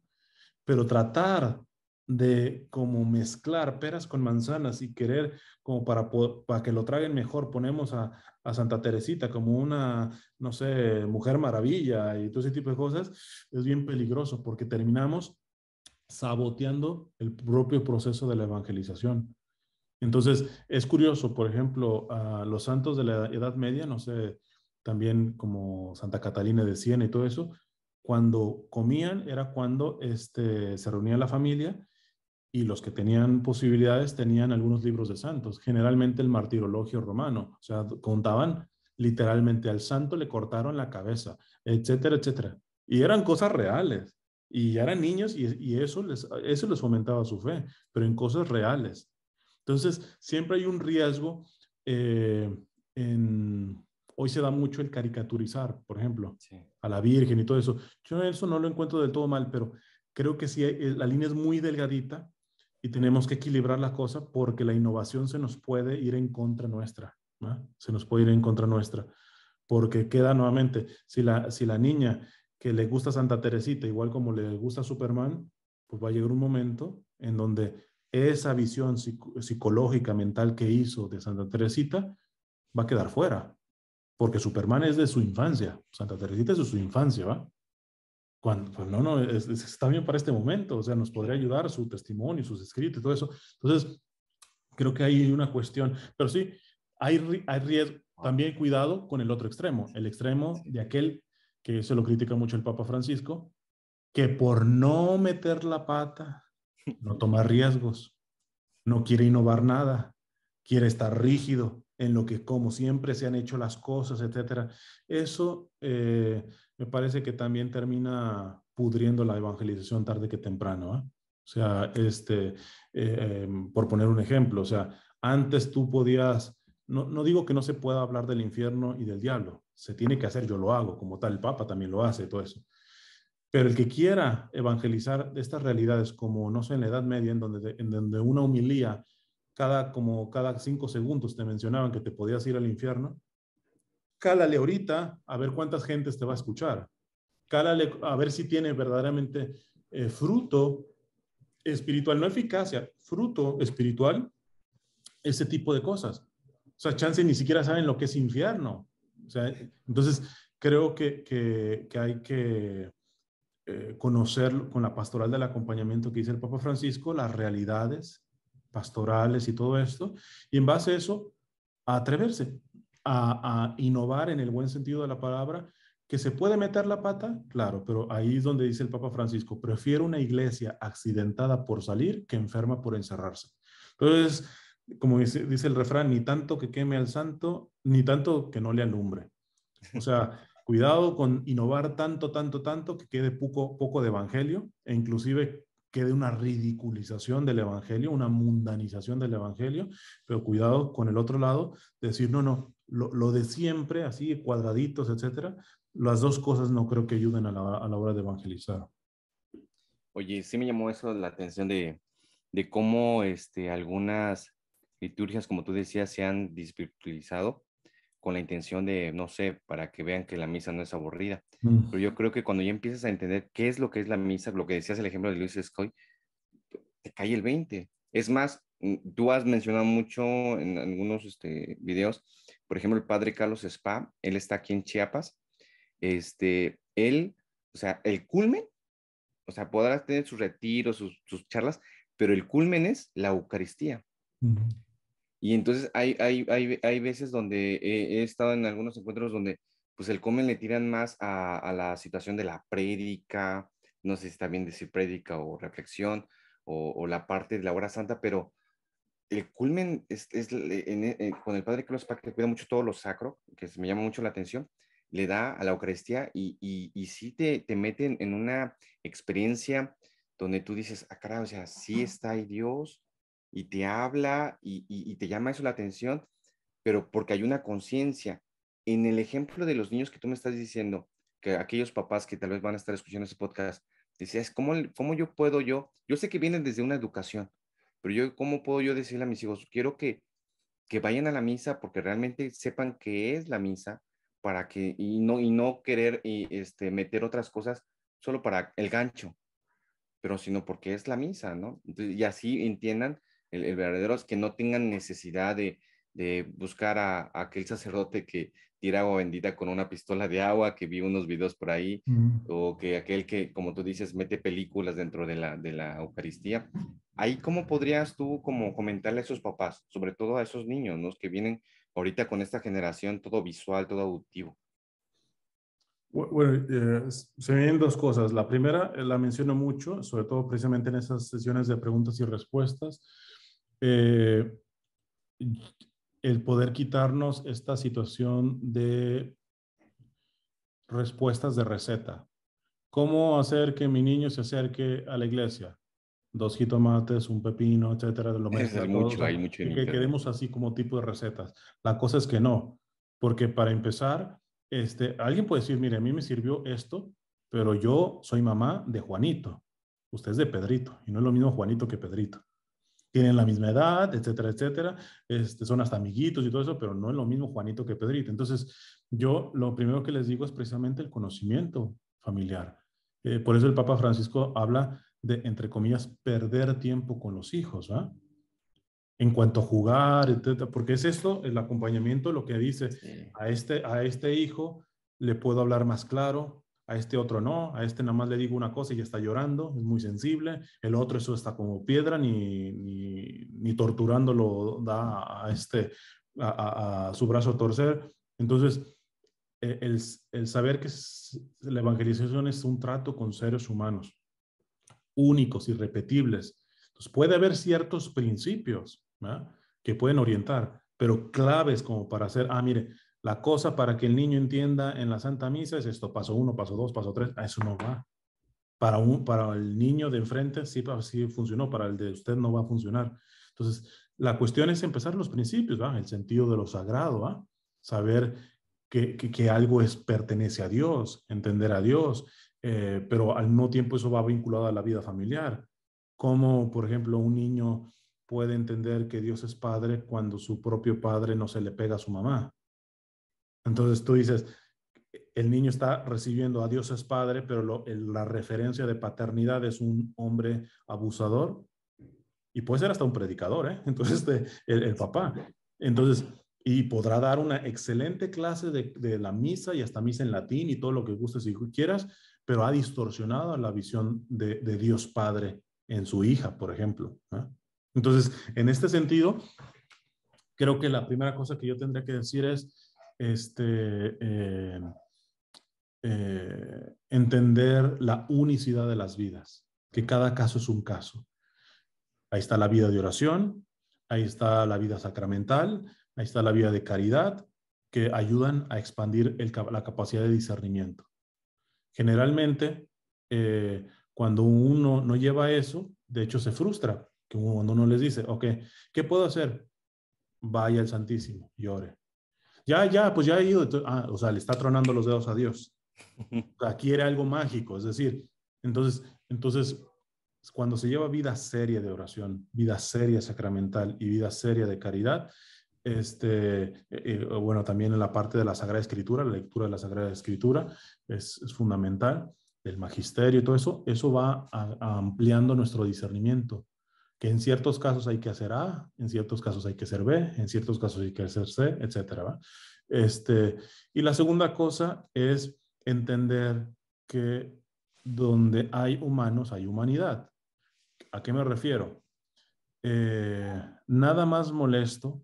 Pero tratar de como mezclar peras con manzanas y querer como para que lo traguen mejor, ponemos a Santa Teresita como una, no sé, mujer maravilla y todo ese tipo de cosas, es bien peligroso porque terminamos saboteando el propio proceso de la evangelización. Entonces, es curioso, por ejemplo, a los santos de la Edad Media, no sé, también como Santa Catalina de Siena y todo eso, cuando comían era cuando se reunía la familia y los que tenían posibilidades tenían algunos libros de santos, generalmente el martirologio romano, o sea, contaban literalmente al santo le cortaron la cabeza, etcétera, etcétera. Y eran cosas reales. Y ya eran niños y eso les fomentaba su fe, pero en cosas reales. Entonces, siempre hay un riesgo. eh, en, Hoy se da mucho el caricaturizar, por ejemplo, sí. a la Virgen y todo eso. Yo eso no lo encuentro del todo mal, pero creo que sí, la línea es muy delgadita y tenemos que equilibrar la cosa porque la innovación se nos puede ir en contra nuestra, ¿no? Se nos puede ir en contra nuestra, porque queda nuevamente, si la niña que le gusta Santa Teresita, igual como le gusta Superman, pues va a llegar un momento en donde esa visión psicológica, mental que hizo de Santa Teresita va a quedar fuera, porque Superman es de su infancia, Santa Teresita es de su infancia, ¿va? Cuando, pues no, no, está bien para este momento, o sea, nos podría Claro. ayudar su testimonio, sus escritos y todo eso. Entonces, creo que hay una cuestión, pero sí, hay riesgo, también cuidado con el otro extremo, el extremo Sí, de aquel que se lo critica mucho el Papa Francisco, que por no meter la pata, no toma riesgos, no quiere innovar nada, quiere estar rígido en lo que como siempre se han hecho las cosas, etcétera. Eso me parece que también termina pudriendo la evangelización tarde que temprano. ¿Eh? O sea, por poner un ejemplo, o sea, antes tú podías, no digo que no se pueda hablar del infierno y del diablo, se tiene que hacer, yo lo hago, como tal, el Papa también lo hace, todo eso. Pero el que quiera evangelizar estas realidades, como no sé, en la Edad Media, en donde una homilía, como cada 5 segundos te mencionaban que te podías ir al infierno, cálale ahorita a ver cuántas gentes te va a escuchar. Cálale a ver si tiene verdaderamente fruto espiritual, no eficacia, fruto espiritual, ese tipo de cosas. O sea, chance ni siquiera saben lo que es infierno. O sea, entonces creo que hay que conocer con la pastoral del acompañamiento que dice el Papa Francisco, las realidades pastorales y todo esto, y en base a eso, a atreverse, a innovar en el buen sentido de la palabra, que se puede meter la pata, claro, pero ahí es donde dice el Papa Francisco, prefiero una iglesia accidentada por salir que enferma por encerrarse. Entonces, como dice el refrán, ni tanto que queme al santo, ni tanto que no le alumbre. O sea, cuidado con innovar tanto, tanto, tanto que quede poco, poco de evangelio e inclusive quede una ridiculización del evangelio, una mundanización del evangelio, pero cuidado con el otro lado, de decir, no, no, lo de siempre, así, cuadraditos, etcétera, las dos cosas no creo que ayuden a la hora de evangelizar. Oye, sí me llamó eso la atención de cómo algunas liturgias, como tú decías, se han desvirtualizado con la intención de, no sé, para que vean que la misa no es aburrida. Mm. Pero yo creo que cuando ya empiezas a entender qué es lo que es la misa, lo que decías el ejemplo de Luis Scoy, te cae el 20. Es más, tú has mencionado mucho en algunos videos, por ejemplo, el padre Carlos Spa, él está aquí en Chiapas, él, o sea, el culmen, o sea, podrás tener sus retiros, sus charlas, pero el culmen es la Eucaristía. Mm. Y entonces hay veces donde he estado en algunos encuentros donde pues el comen le tiran más a la situación de la prédica, no sé si está bien decir prédica o reflexión, o la parte de la hora santa, pero el culmen con el padre Carlos Pac, que cuida mucho todo lo sacro, que me llama mucho la atención, le da a la Eucaristía y sí te meten en una experiencia donde tú dices, ah, caray, o sea, sí está ahí Dios y te habla y te llama eso la atención, pero porque hay una conciencia. En el ejemplo de los niños que tú me estás diciendo, que aquellos papás que tal vez van a estar escuchando ese podcast, decías, ¿cómo yo puedo yo sé que vienen desde una educación, pero yo, ¿cómo puedo yo decirle a mis hijos? Quiero que vayan a la misa porque realmente sepan qué es la misa, para que, y no querer meter otras cosas solo para el gancho, pero sino porque es la misa, ¿no? Entonces, y así entiendan el verdadero, es que no tengan necesidad de buscar a aquel sacerdote que tira agua bendita con una pistola de agua, que vi unos videos por ahí, Mm. o que aquel que, como tú dices, mete películas dentro de la Eucaristía. Ahí, ¿cómo podrías tú como comentarle a esos papás, sobre todo a esos niños, ¿no? Que vienen ahorita con esta generación todo visual, todo auditivo? Bueno, se me vienen dos cosas. La primera, la menciono mucho, sobre todo precisamente en esas sesiones de preguntas y respuestas. Eh, el poder quitarnos esta situación de respuestas de receta. ¿Cómo hacer que mi niño se acerque a la iglesia? Dos jitomates, un pepino, etcétera, lo Es mezcla el todo. O mucho, sea, hay mucho en que internet. quedemos así como tipo de recetas. La cosa es que no, porque para empezar, alguien puede decir, mire, a mí me sirvió esto, pero yo soy mamá de Juanito. Usted es de Pedrito, y no es lo mismo Juanito que Pedrito. Tienen la misma edad, etcétera, etcétera. Son hasta amiguitos y todo eso, pero no es lo mismo Juanito que Pedrito. Entonces, yo lo primero que les digo es precisamente el conocimiento familiar. Por eso el Papa Francisco habla de, entre comillas, perder tiempo con los hijos, ¿va? En cuanto a jugar, etcétera, porque es esto, el acompañamiento, lo que dice, Sí. a este hijo le puedo hablar más claro, a este otro no, a este nada más le digo una cosa y ya está llorando, es muy sensible, el otro eso está como piedra, ni torturándolo da a su brazo a torcer. Entonces, el saber que la evangelización es un trato con seres humanos, únicos, irrepetibles. Entonces, puede haber ciertos principios, ¿verdad?, que pueden orientar, pero claves como para hacer, mire, la cosa para que el niño entienda en la Santa Misa es esto, paso 1, paso 2, paso 3, a eso no va. Para el niño de enfrente sí, sí funcionó, para el de usted no va a funcionar. Entonces, la cuestión es empezar los principios, ¿va? El sentido de lo sagrado, ¿va? Saber que algo pertenece a Dios, entender a Dios, pero al mismo tiempo eso va vinculado a la vida familiar. Como, por ejemplo, un niño puede entender que Dios es padre cuando su propio padre no se le pega a su mamá. Entonces tú dices, el niño está recibiendo a Dios es padre, pero la referencia de paternidad es un hombre abusador y puede ser hasta un predicador, ¿eh? Entonces, el papá. Entonces, y podrá dar una excelente clase de la misa y hasta misa en latín y todo lo que gustes y quieras, pero ha distorsionado la visión de Dios Padre en su hija, por ejemplo, ¿eh? Entonces, en este sentido, creo que la primera cosa que yo tendría que decir es este, entender la unicidad de las vidas, que cada caso es un caso. Ahí está la vida de oración, ahí está la vida sacramental, ahí está la vida de caridad, que ayudan a expandir la capacidad de discernimiento. Generalmente, cuando uno no lleva eso, de hecho se frustra, que cuando uno les dice, ok, ¿qué puedo hacer? Vaya al Santísimo y ore. Pues ya he ido. O sea, le está tronando los dedos a Dios. O sea, quiere algo mágico, es decir, entonces, cuando se lleva vida seria de oración, vida seria sacramental y vida seria de caridad, bueno, también en la parte de la Sagrada Escritura, la lectura de la Sagrada Escritura es fundamental, el magisterio y todo eso, eso va ampliando nuestro discernimiento, que en ciertos casos hay que hacer A, en ciertos casos hay que hacer B, en ciertos casos hay que hacer C, etcétera, ¿va? Y la segunda cosa es entender que donde hay humanos hay humanidad. ¿A qué me refiero? Nada más molesto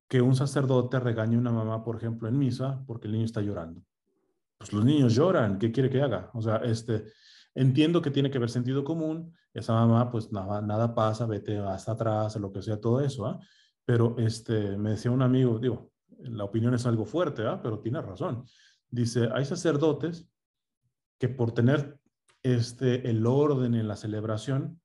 que un sacerdote regañe a una mamá, por ejemplo, en misa, porque el niño está llorando. Pues los niños lloran, ¿qué quiere que haga? O sea, entiendo que tiene que haber sentido común, esa mamá, pues nada pasa, vete hasta atrás, o lo que sea, todo eso, ¿ah? Pero me decía un amigo, digo, la opinión es algo fuerte, ¿ah? Pero tiene razón. Dice, hay sacerdotes que por tener el orden en la celebración,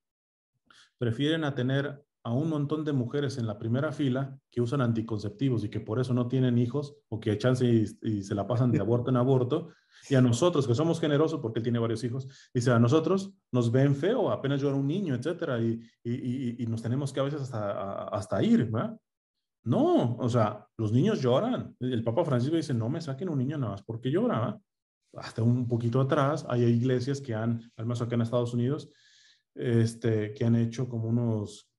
prefieren a tener a un montón de mujeres en la primera fila que usan anticonceptivos y que por eso no tienen hijos o que chance y se la pasan de aborto en aborto. Y a nosotros, que somos generosos, porque él tiene varios hijos, dice, a nosotros nos ven feo, apenas llora un niño, etcétera, y nos tenemos que a veces hasta ir, ¿verdad? No, o sea, los niños lloran. El Papa Francisco dice, no me saquen un niño nada más porque llora, ¿verdad? Hasta un poquito atrás hay iglesias que han, al menos acá en Estados Unidos, que han hecho como unos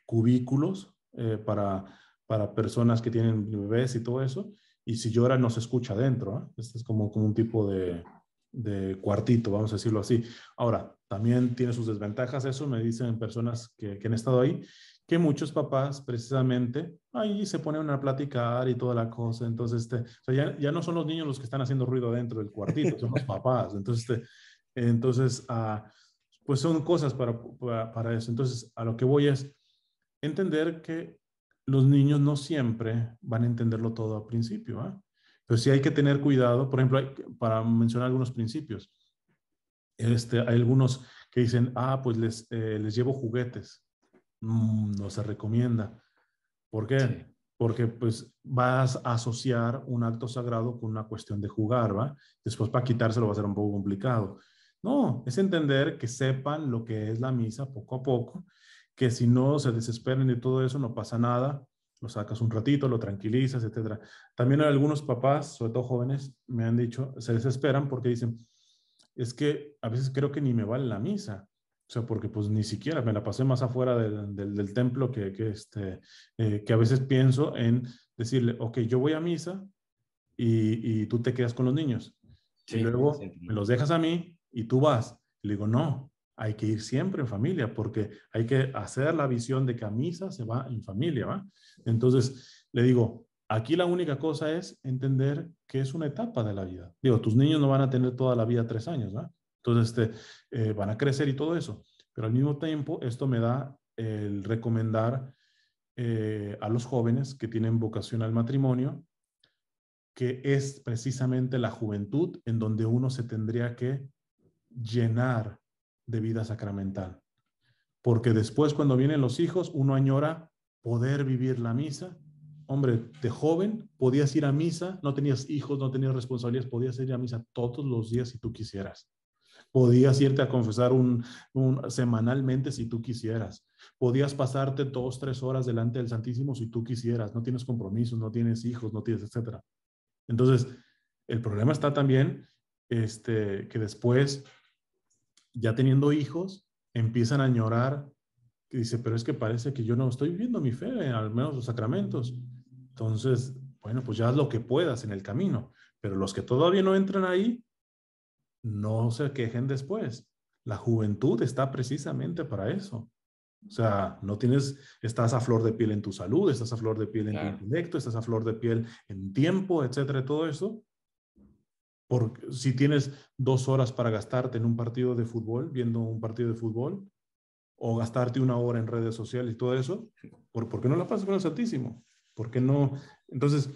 cubículos para personas que tienen bebés y todo eso, y si llora no se escucha adentro, ¿eh? Este es como un tipo de cuartito, vamos a decirlo así. Ahora, también tiene sus desventajas eso, me dicen personas que han estado ahí, que muchos papás precisamente ahí se ponen a platicar y toda la cosa, entonces o sea, ya no son los niños los que están haciendo ruido dentro del cuartito, son los papás, entonces pues son cosas para eso. Entonces, a lo que voy es entender que los niños no siempre van a entenderlo todo al principio, ¿eh? Pero sí hay que tener cuidado, por ejemplo, para mencionar algunos principios. Hay algunos que dicen, pues les llevo juguetes. No se recomienda. ¿Por qué? Sí. Porque pues vas a asociar un acto sagrado con una cuestión de jugar, ¿va? Después para quitárselo va a ser un poco complicado. No, es entender que sepan lo que es la misa poco a poco, que si no se desesperan de todo eso, no pasa nada, lo sacas un ratito, lo tranquilizas, etcétera. También hay algunos papás, sobre todo jóvenes, me han dicho, se desesperan porque dicen, es que a veces creo que ni me vale la misa. O sea, porque pues ni siquiera me la pasé más afuera del templo que a veces pienso en decirle, ok, yo voy a misa y tú te quedas con los niños. Y Sí, sí, luego me entiendo. los dejas a mí y tú vas. Y le digo, no, hay que ir siempre en familia porque hay que hacer la visión de que a misa se va en familia, ¿va? Entonces, le digo, aquí la única cosa es entender que es una etapa de la vida. Digo, tus niños no van a tener toda la vida 3 años, ¿va? Entonces, van a crecer y todo eso. Pero al mismo tiempo, esto me da el recomendar a los jóvenes que tienen vocación al matrimonio, que es precisamente la juventud en donde uno se tendría que llenar de vida sacramental. Porque después cuando vienen los hijos, uno añora poder vivir la misa. Hombre, de joven podías ir a misa, no tenías hijos, no tenías responsabilidades, podías ir a misa todos los días si tú quisieras. Podías irte a confesar semanalmente si tú quisieras. Podías pasarte 2, 3 horas delante del Santísimo si tú quisieras. No tienes compromisos, no tienes hijos, no tienes, etcétera. Entonces, el problema está también que después, ya teniendo hijos, empiezan a añorar, que dice, pero es que parece que yo no estoy viviendo mi fe, al menos los sacramentos. Entonces, bueno, pues ya haz lo que puedas en el camino, pero los que todavía no entran ahí, no se quejen después. La juventud está precisamente para eso. O sea, no tienes, estás a flor de piel en tu salud, estás a flor de piel en tu Claro, intelecto, estás a flor de piel en tiempo, etcétera, todo eso. Porque si tienes 2 horas para gastarte en un partido de fútbol, viendo un partido de fútbol, o gastarte 1 hora en redes sociales y todo eso, ¿por qué no la pasas con el Santísimo? ¿Por qué no? Entonces,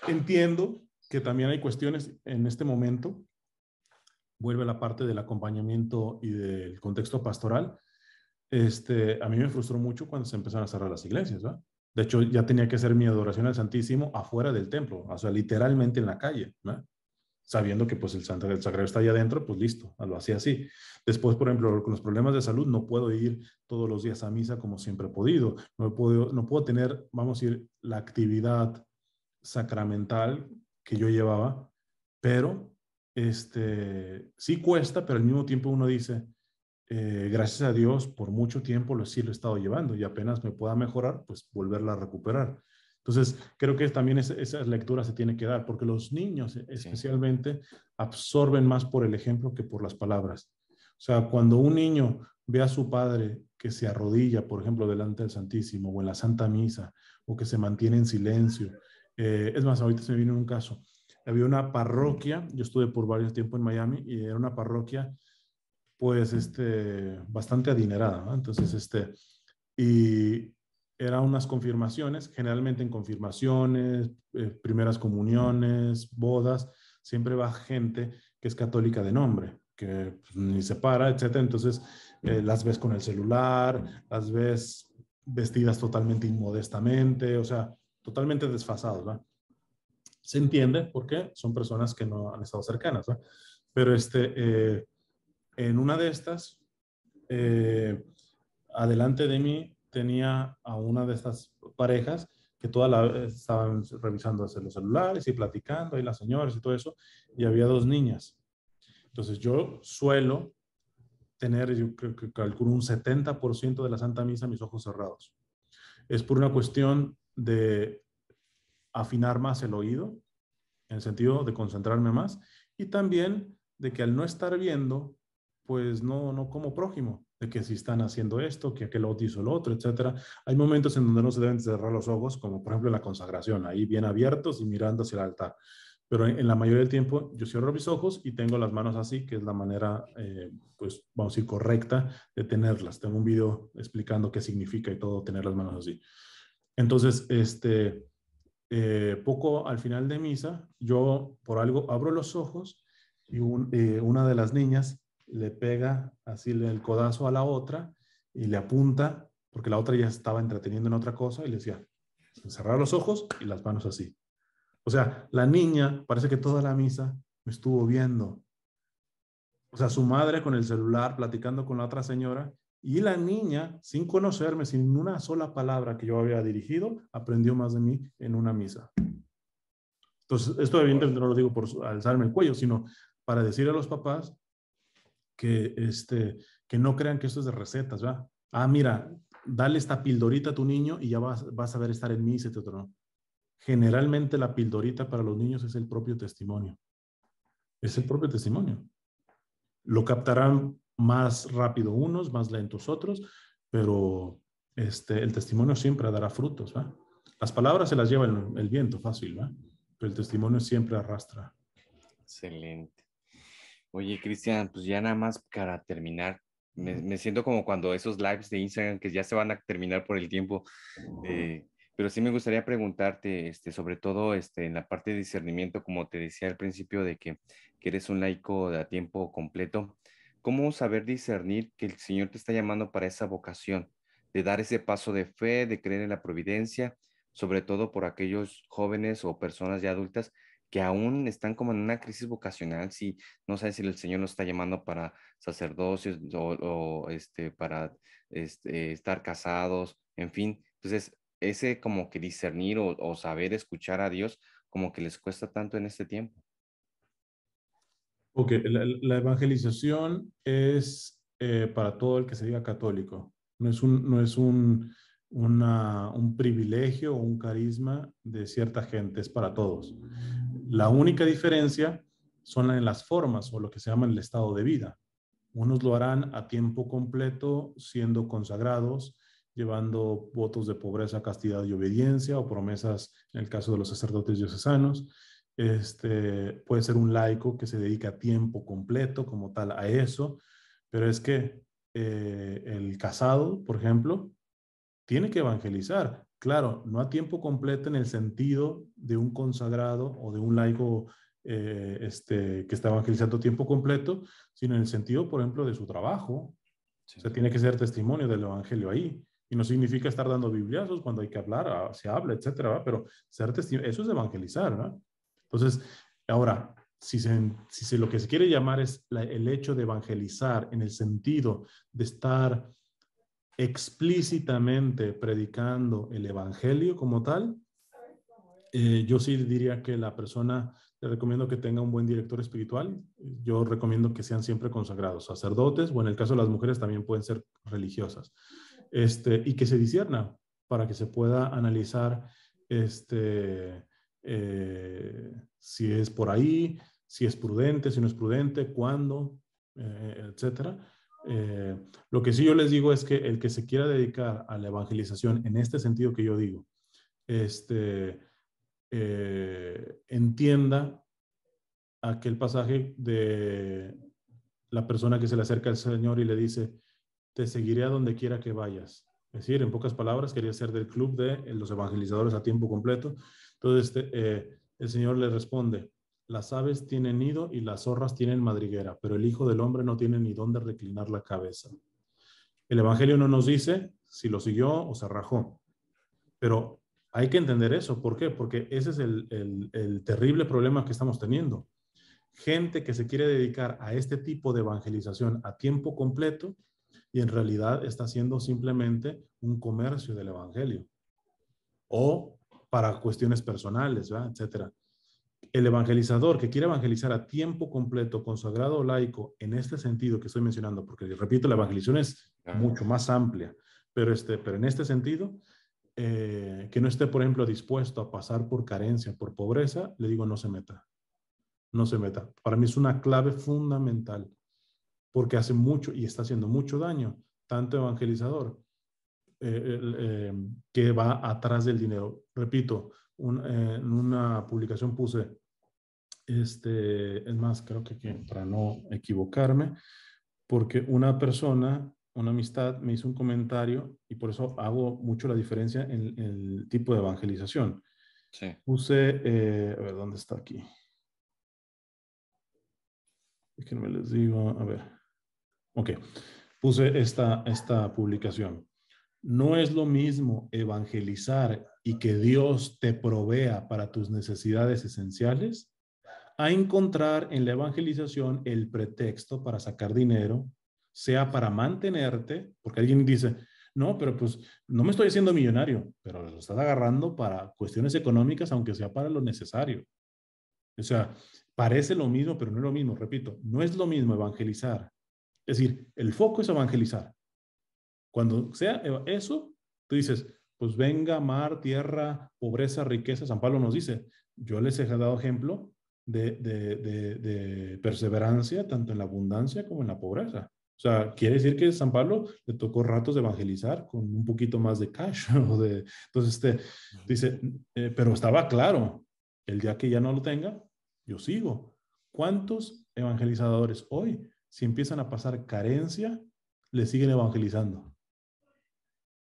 entiendo que también hay cuestiones en este momento, vuelve la parte del acompañamiento y del contexto pastoral. A mí me frustró mucho cuando se empezaron a cerrar las iglesias, ¿verdad? De hecho, ya tenía que hacer mi adoración al Santísimo afuera del templo, o sea, literalmente en la calle, ¿verdad? Sabiendo que pues el sagrario está allá adentro, pues listo, lo hacía así. Después, por ejemplo, con los problemas de salud, no puedo ir todos los días a misa como siempre he podido. No puedo tener, vamos a decir, la actividad sacramental que yo llevaba, pero sí cuesta, pero al mismo tiempo uno dice, gracias a Dios, por mucho tiempo sí lo he estado llevando y apenas me pueda mejorar, pues volverla a recuperar. Entonces, creo que también esa lectura se tiene que dar, porque los niños sí, especialmente absorben más por el ejemplo que por las palabras. O sea, cuando un niño ve a su padre que se arrodilla, por ejemplo, delante del Santísimo o en la Santa Misa, o que se mantiene en silencio. Es más, ahorita se me vino un caso. Había una parroquia, yo estuve por varios tiempos en Miami, y era una parroquia pues bastante adinerada, ¿no? Entonces, y eran unas confirmaciones, generalmente en confirmaciones, primeras comuniones, bodas, siempre va gente que es católica de nombre, que pues, ni se para, etcétera. Entonces, las ves con el celular, las ves vestidas totalmente inmodestamente, o sea, totalmente desfasados, ¿no? Se entiende porque son personas que no han estado cercanas, ¿no? Pero en una de estas, eh, adelante de mí tenía a una de estas parejas que toda la vez estaban revisando los celulares y platicando, y las señoras y todo eso, y había 2 niñas. Entonces yo suelo tener, yo creo que calculo un 70% de la Santa Misa mis ojos cerrados. Es por una cuestión de afinar más el oído, en el sentido de concentrarme más, y también de que al no estar viendo, pues no como prójimo, de que si están haciendo esto, que aquel otro hizo lo otro, etcétera. Hay momentos en donde no se deben cerrar los ojos, como por ejemplo en la consagración, ahí bien abiertos y mirando hacia el altar. Pero en la mayoría del tiempo yo cierro mis ojos y tengo las manos así, que es la manera, pues vamos a decir, correcta de tenerlas. Tengo un video explicando qué significa y todo tener las manos así. Entonces, poco al final de misa, yo por algo abro los ojos y una de las niñas le pega así el codazo a la otra y le apunta, porque la otra ya estaba entreteniendo en otra cosa, y le decía, cerrar los ojos y las manos así. O sea, la niña parece que toda la misa me estuvo viendo. O sea, su madre con el celular platicando con la otra señora, y la niña, sin conocerme, sin una sola palabra que yo había dirigido, aprendió más de mí en una misa. Entonces, esto evidentemente no lo digo por alzarme el cuello, sino para decir a los papás que, que no crean que esto es de recetas, ¿verdad? Ah, mira, dale esta pildorita a tu niño y ya vas a ver estar en misa, etc. No. Generalmente la pildorita para los niños es el propio testimonio. Es el propio testimonio. Lo captarán más rápido unos, más lentos otros, pero el testimonio siempre dará frutos, ¿va? Las palabras se las lleva el viento fácil, ¿va? Pero el testimonio siempre arrastra. excelente. Oye, Cristian, pues ya nada más para terminar, me siento como cuando esos lives de Instagram que ya se van a terminar por el tiempo, pero sí me gustaría preguntarte, sobre todo en la parte de discernimiento, como te decía al principio, de que eres un laico de a tiempo completo, ¿cómo saber discernir que el Señor te está llamando para esa vocación, de dar ese paso de fe, de creer en la providencia, sobre todo por aquellos jóvenes o personas ya adultas que aún están como en una crisis vocacional, si no saben si el Señor nos está llamando para sacerdocios o para estar casados, en fin. Entonces, ese como que discernir o saber escuchar a Dios, como que les cuesta tanto en este tiempo. Ok, la evangelización es para todo el que se diga católico. No es un privilegio o un carisma de cierta gente, es para todos. La única diferencia son en las formas o lo que se llama el estado de vida. Unos lo harán a tiempo completo, siendo consagrados, llevando votos de pobreza, castidad y obediencia, o promesas en el caso de los sacerdotes diocesanos. Puede ser un laico que se dedica a tiempo completo como tal a eso, pero es que el casado, por ejemplo, tiene que evangelizar. Claro, no a tiempo completo en el sentido de un consagrado o de un laico que está evangelizando a tiempo completo, sino en el sentido, por ejemplo, de su trabajo. Sí. O sea, tiene que ser testimonio del evangelio ahí. Y no significa estar dando bibliazos cuando hay que hablar, se habla, etcétera, ¿verdad? Pero ser testimonio, eso es evangelizar, ¿verdad? Entonces, ahora, si lo que se quiere llamar es el hecho de evangelizar en el sentido de estar explícitamente predicando el evangelio como tal, yo sí diría que la persona, le recomiendo que tenga un buen director espiritual. Yo recomiendo que sean siempre consagrados, sacerdotes, o en el caso de las mujeres también pueden ser religiosas, y que se discierna para que se pueda analizar si es por ahí, si es prudente, si no es prudente, cuándo, etcétera. Lo que sí yo les digo es que el que se quiera dedicar a la evangelización en este sentido que yo digo, entienda aquel pasaje de la persona que se le acerca al Señor y le dice, te seguiré a donde quiera que vayas. Es decir, en pocas palabras, quería ser del club de los evangelizadores a tiempo completo. Entonces, el Señor le responde, las aves tienen nido y las zorras tienen madriguera, pero el Hijo del Hombre no tiene ni dónde reclinar la cabeza. El Evangelio no nos dice si lo siguió o se rajó, pero hay que entender eso. ¿Por qué? Porque ese es el terrible problema que estamos teniendo. Gente que se quiere dedicar a este tipo de evangelización a tiempo completo y en realidad está haciendo simplemente un comercio del evangelio o para cuestiones personales, ¿verdad? Etcétera. El evangelizador que quiere evangelizar a tiempo completo, consagrado o laico, en este sentido que estoy mencionando, porque repito, la evangelización es mucho más amplia, pero en este sentido, que no esté, por ejemplo, dispuesto a pasar por carencia, por pobreza, le digo, no se meta. No se meta. Para mí es una clave fundamental, porque hace mucho y está haciendo mucho daño, tanto evangelizador que va atrás del dinero. Repito, en una publicación puse, es más, creo que para no equivocarme, porque una persona, una amistad, me hizo un comentario y por eso hago mucho la diferencia en el tipo de evangelización. Sí. Puse, a ver, ¿dónde está aquí? Déjenme les digo, a ver. Ok, puse esta publicación. No es lo mismo evangelizar y que Dios te provea para tus necesidades esenciales a encontrar en la evangelización el pretexto para sacar dinero, sea para mantenerte, porque alguien dice, no, pero pues no me estoy haciendo millonario, pero lo estás agarrando para cuestiones económicas, aunque sea para lo necesario. O sea, parece lo mismo, pero no es lo mismo. Repito, no es lo mismo evangelizar. Es decir, el foco es evangelizar. Cuando sea eso, tú dices, pues venga, mar, tierra, pobreza, riqueza. San Pablo nos dice, yo les he dado ejemplo de perseverancia tanto en la abundancia como en la pobreza. O sea, quiere decir que a San Pablo le tocó ratos de evangelizar con un poquito más de cash. Entonces, dice, pero estaba claro, el día que ya no lo tenga, yo sigo. ¿Cuántos evangelizadores hoy, si empiezan a pasar carencia, le siguen evangelizando?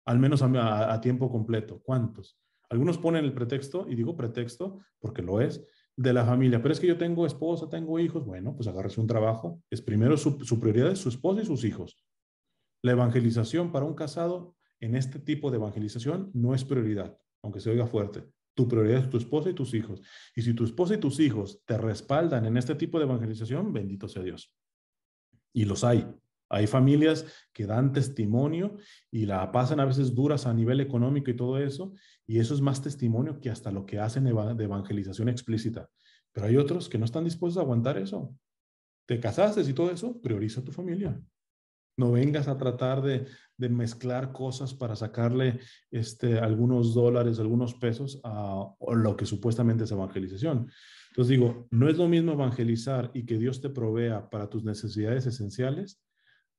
Al menos a tiempo completo. ¿Cuántos? Algunos ponen el pretexto, y digo pretexto porque lo es, de la familia. Pero es que yo tengo esposa, tengo hijos. Bueno, pues agárrese un trabajo. Es primero su prioridad es su esposa y sus hijos. La evangelización para un casado en este tipo de evangelización no es prioridad, aunque se oiga fuerte. Tu prioridad es tu esposa y tus hijos. Y si tu esposa y tus hijos te respaldan en este tipo de evangelización, bendito sea Dios. Y los hay. Hay familias que dan testimonio y la pasan a veces duras a nivel económico y todo eso, y eso es más testimonio que hasta lo que hacen de evangelización explícita. Pero hay otros que no están dispuestos a aguantar eso. Te casaste y todo eso, prioriza tu familia. No vengas a tratar de mezclar cosas para sacarle algunos dólares, algunos pesos a lo que supuestamente es evangelización. Entonces digo, no es lo mismo evangelizar y que Dios te provea para tus necesidades esenciales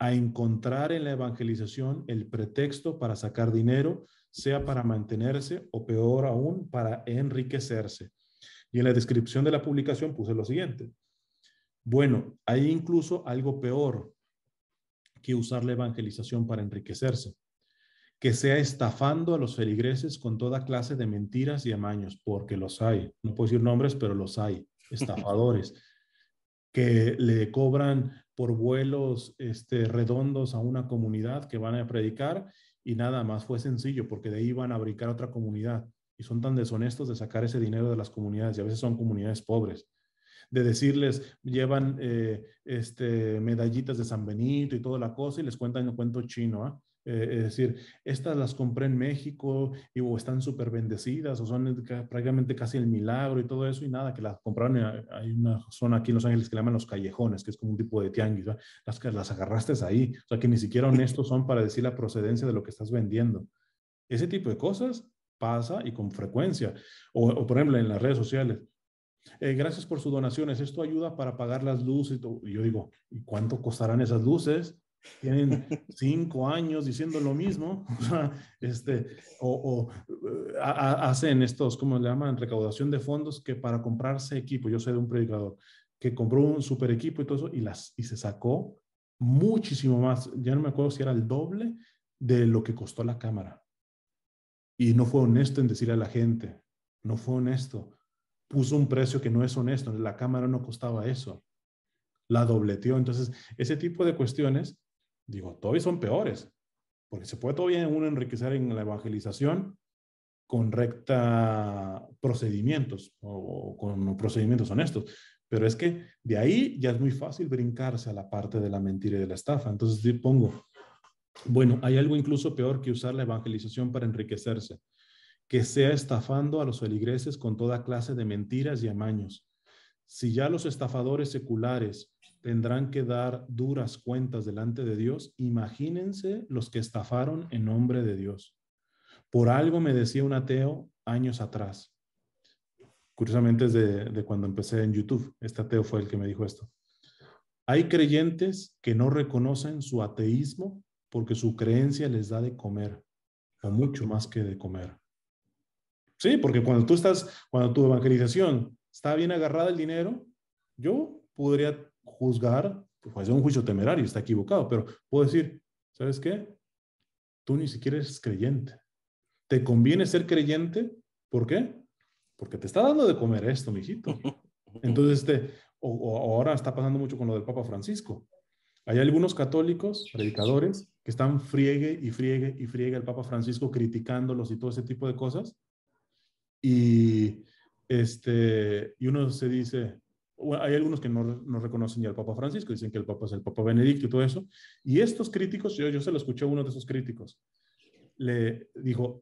a encontrar en la evangelización el pretexto para sacar dinero, sea para mantenerse o peor aún, para enriquecerse. Y en la descripción de la publicación puse lo siguiente. Bueno, hay incluso algo peor que usar la evangelización para enriquecerse, que sea estafando a los feligreses con toda clase de mentiras y amaños, porque los hay. No puedo decir nombres, pero los hay. Estafadores que le cobran por vuelos redondos a una comunidad que van a predicar y nada más fue sencillo porque de ahí van a brincar otra comunidad y son tan deshonestos de sacar ese dinero de las comunidades y a veces son comunidades pobres. De decirles, llevan medallitas de San Benito y toda la cosa y les cuentan el cuento chino, ¿eh? Es decir, estas las compré en México y o están súper bendecidas o son prácticamente casi el milagro y todo eso y nada, que las compraron. Hay una zona aquí en Los Ángeles que le llaman los callejones, que es como un tipo de tianguis, ¿verdad? Las agarraste ahí, o sea que ni siquiera honestos son para decir la procedencia de lo que estás vendiendo. Ese tipo de cosas pasa y con frecuencia. O por ejemplo en las redes sociales. Gracias por sus donaciones, esto ayuda para pagar las luces. Y yo digo, ¿y cuánto costarán esas luces? Tienen 5 años diciendo lo mismo. Hacen estos, ¿cómo le llaman? Recaudación de fondos que para comprarse equipo. Yo soy de un predicador que compró un super equipo y todo eso y se sacó muchísimo más. Ya no me acuerdo si era el doble de lo que costó la cámara. Y no fue honesto en decirle a la gente, no fue honesto. Puso un precio que no es honesto. La cámara no costaba eso. La dobleteó. Entonces, ese tipo de cuestiones, digo, todavía son peores, porque se puede todavía uno enriquecer en la evangelización con recta procedimientos o con procedimientos honestos. Pero es que de ahí ya es muy fácil brincarse a la parte de la mentira y de la estafa. Entonces, pongo, bueno, hay algo incluso peor que usar la evangelización para enriquecerse, que sea estafando a los feligreses con toda clase de mentiras y amaños. Si ya los estafadores seculares tendrán que dar duras cuentas delante de Dios, imagínense los que estafaron en nombre de Dios. Por algo me decía un ateo años atrás. Curiosamente es de cuando empecé en YouTube. Este ateo fue el que me dijo esto. Hay creyentes que no reconocen su ateísmo porque su creencia les da de comer, o mucho más que de comer. Sí, porque cuando tu evangelización está bien agarrada el dinero, yo podría juzgar, pues es un juicio temerario, está equivocado, pero puedo decir, ¿sabes qué? Tú ni siquiera eres creyente. ¿Te conviene ser creyente? ¿Por qué? Porque te está dando de comer esto, mijito. Entonces, o ahora está pasando mucho con lo del Papa Francisco. Hay algunos católicos, predicadores, que están friegue y friegue y friegue al Papa Francisco criticándolos y todo ese tipo de cosas. Y uno se dice, bueno, hay algunos que no reconocen ya al Papa Francisco, dicen que el Papa es el Papa Benedicto y todo eso. Y estos críticos, yo se lo escuché a uno de esos críticos, le dijo,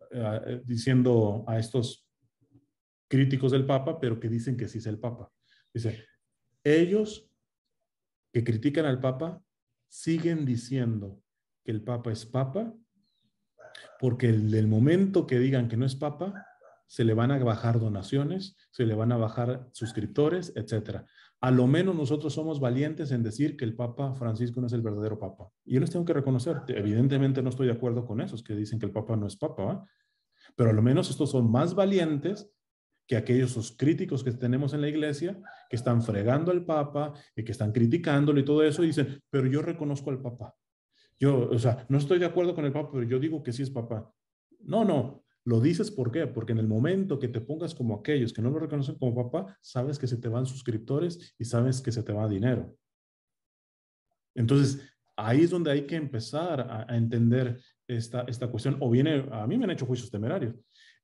diciendo a estos críticos del Papa, pero que dicen que sí es el Papa. Dice, ellos que critican al Papa siguen diciendo que el Papa es Papa, porque el momento que digan que no es Papa, se le van a bajar donaciones, se le van a bajar suscriptores, etcétera. A lo menos nosotros somos valientes en decir que el Papa Francisco no es el verdadero Papa. Y yo les tengo que reconocer, evidentemente no estoy de acuerdo con esos que dicen que el Papa no es Papa, ¿eh? Pero a lo menos estos son más valientes que aquellos críticos que tenemos en la iglesia, que están fregando al Papa y que están criticándolo y todo eso, y dicen, pero yo reconozco al Papa. Yo, o sea, no estoy de acuerdo con el Papa, pero yo digo que sí es Papa. No, lo dices ¿por qué? Porque en el momento que te pongas como aquellos que no lo reconocen como Papa, sabes que se te van suscriptores y sabes que se te va dinero. Entonces, ahí es donde hay que empezar a entender esta cuestión. O viene, a mí me han hecho juicios temerarios.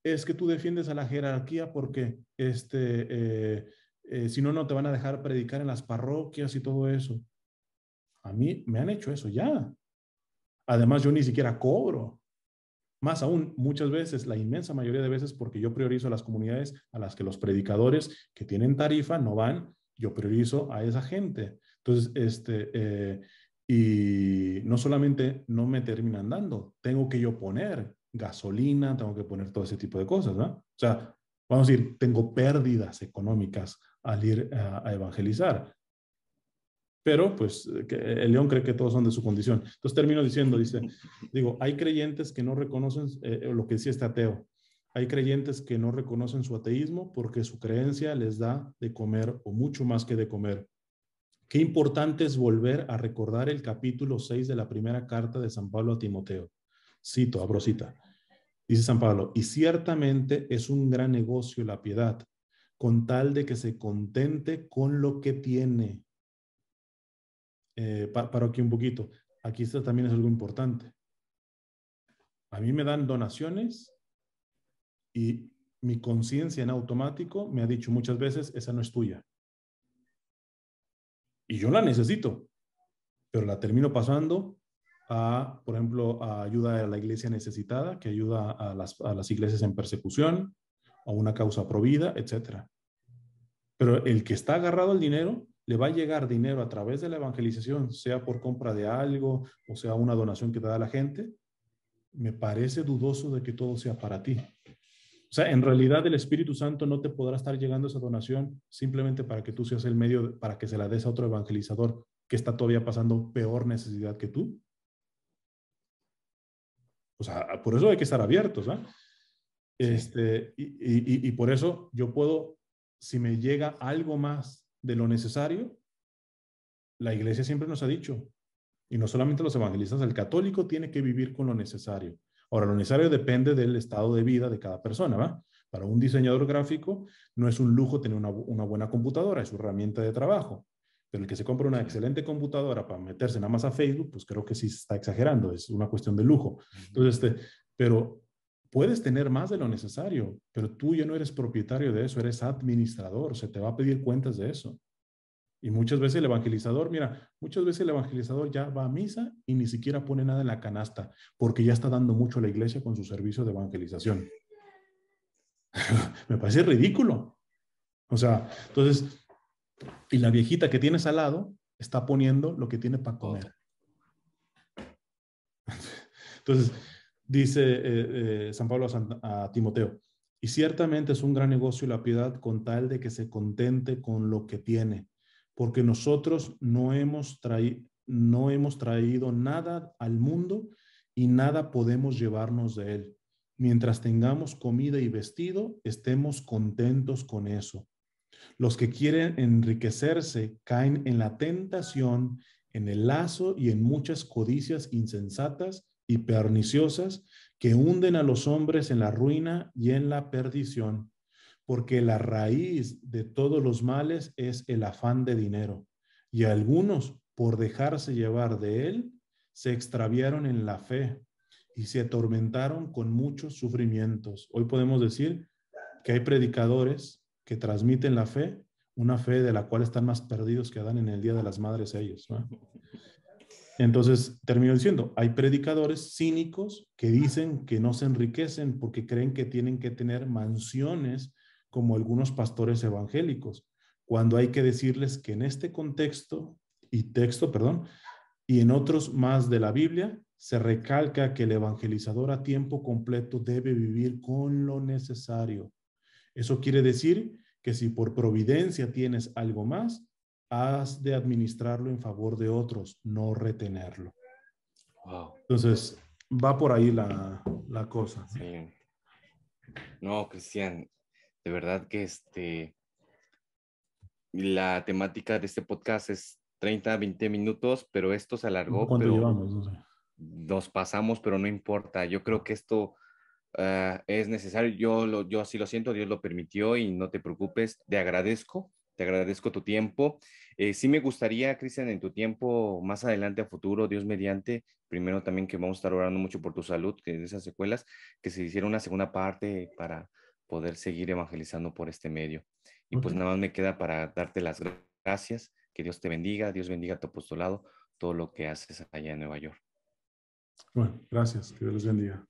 Es que tú defiendes a la jerarquía porque si no, no te van a dejar predicar en las parroquias y todo eso. A mí me han hecho eso ya. Además, yo ni siquiera cobro. Más aún, muchas veces, la inmensa mayoría de veces, porque yo priorizo a las comunidades a las que los predicadores que tienen tarifa no van, yo priorizo a esa gente. Entonces, y no solamente no me terminan dando, tengo que yo poner gasolina, tengo que poner todo ese tipo de cosas, ¿no? O sea, vamos a decir, tengo pérdidas económicas al ir a evangelizar. pero pues el león cree que todos son de su condición. Entonces termino diciendo, digo, hay creyentes que no reconocen lo que decía este ateo. Hay creyentes que no reconocen su ateísmo porque su creencia les da de comer o mucho más que de comer. Qué importante es volver a recordar el capítulo 6 de la primera carta de San Pablo a Timoteo. Cito, abro cita. Dice San Pablo, y ciertamente es un gran negocio la piedad, con tal de que se contente con lo que tiene. Paro aquí un poquito. Aquí esto también es algo importante. A mí me dan donaciones y mi conciencia en automático me ha dicho muchas veces, esa no es tuya. Y yo la necesito, pero la termino pasando a, por ejemplo, a ayuda a la iglesia necesitada, que ayuda a las iglesias en persecución, a una causa provida, etcétera. Pero el que está agarrado al dinero, le va a llegar dinero a través de la evangelización, sea por compra de algo o sea una donación que te da la gente. Me parece dudoso de que todo sea para ti. O sea, en realidad el Espíritu Santo no te podrá estar llegando esa donación simplemente para que tú seas el medio para que se la des a otro evangelizador que está todavía pasando peor necesidad que tú. O sea, por eso hay que estar abiertos, ¿eh? Sí. Y por eso yo puedo, si me llega algo más de lo necesario, la iglesia siempre nos ha dicho, y no solamente los evangelistas, el católico tiene que vivir con lo necesario. Ahora, lo necesario depende del estado de vida de cada persona, ¿va? Para un diseñador gráfico no es un lujo tener una buena computadora, es su herramienta de trabajo. Pero el que se compra una excelente computadora para meterse nada más a Facebook, pues creo que sí se está exagerando, es una cuestión de lujo. Entonces, pero puedes tener más de lo necesario, pero tú ya no eres propietario de eso, eres administrador, se te va a pedir cuentas de eso. Y muchas veces el evangelizador, mira, muchas veces el evangelizador ya va a misa y ni siquiera pone nada en la canasta, porque ya está dando mucho a la iglesia con su servicio de evangelización. Me parece ridículo. O sea, entonces, y la viejita que tienes al lado está poniendo lo que tiene para comer. Entonces, dice San Pablo a Timoteo, y ciertamente es un gran negocio la piedad con tal de que se contente con lo que tiene, porque nosotros no hemos traído nada al mundo y nada podemos llevarnos de él. Mientras tengamos comida y vestido, estemos contentos con eso. Los que quieren enriquecerse caen en la tentación, en el lazo y en muchas codicias insensatas y perniciosas que hunden a los hombres en la ruina y en la perdición, porque la raíz de todos los males es el afán de dinero, y algunos, por dejarse llevar de él, se extraviaron en la fe y se atormentaron con muchos sufrimientos. Hoy podemos decir que hay predicadores que transmiten la fe, una fe de la cual están más perdidos que Adán en el Día de las Madres ellos, ¿no? Entonces, termino diciendo, hay predicadores cínicos que dicen que no se enriquecen porque creen que tienen que tener mansiones como algunos pastores evangélicos, cuando hay que decirles que en este contexto y en otros más de la Biblia, se recalca que el evangelizador a tiempo completo debe vivir con lo necesario. Eso quiere decir que si por providencia tienes algo más, has de administrarlo en favor de otros, no retenerlo. Wow. Entonces, va por ahí la cosa. Sí. No, Cristian, de verdad que la temática de este podcast es 30, 20 minutos, pero esto se alargó, ¿Cuánto pero llevamos? No sé. nos pasamos, pero no importa. Yo creo que esto es necesario. Yo así lo siento, Dios lo permitió y no te preocupes. Te agradezco tu tiempo. Sí me gustaría, Cristian, en tu tiempo, más adelante a futuro, Dios mediante, primero también que vamos a estar orando mucho por tu salud, que de esas secuelas, que se hiciera una segunda parte para poder seguir evangelizando por este medio. Y pues Okay. nada más me queda para darte las gracias, que Dios te bendiga, Dios bendiga tu apostolado, todo lo que haces allá en Nueva York. Bueno, gracias. Que Dios les bendiga.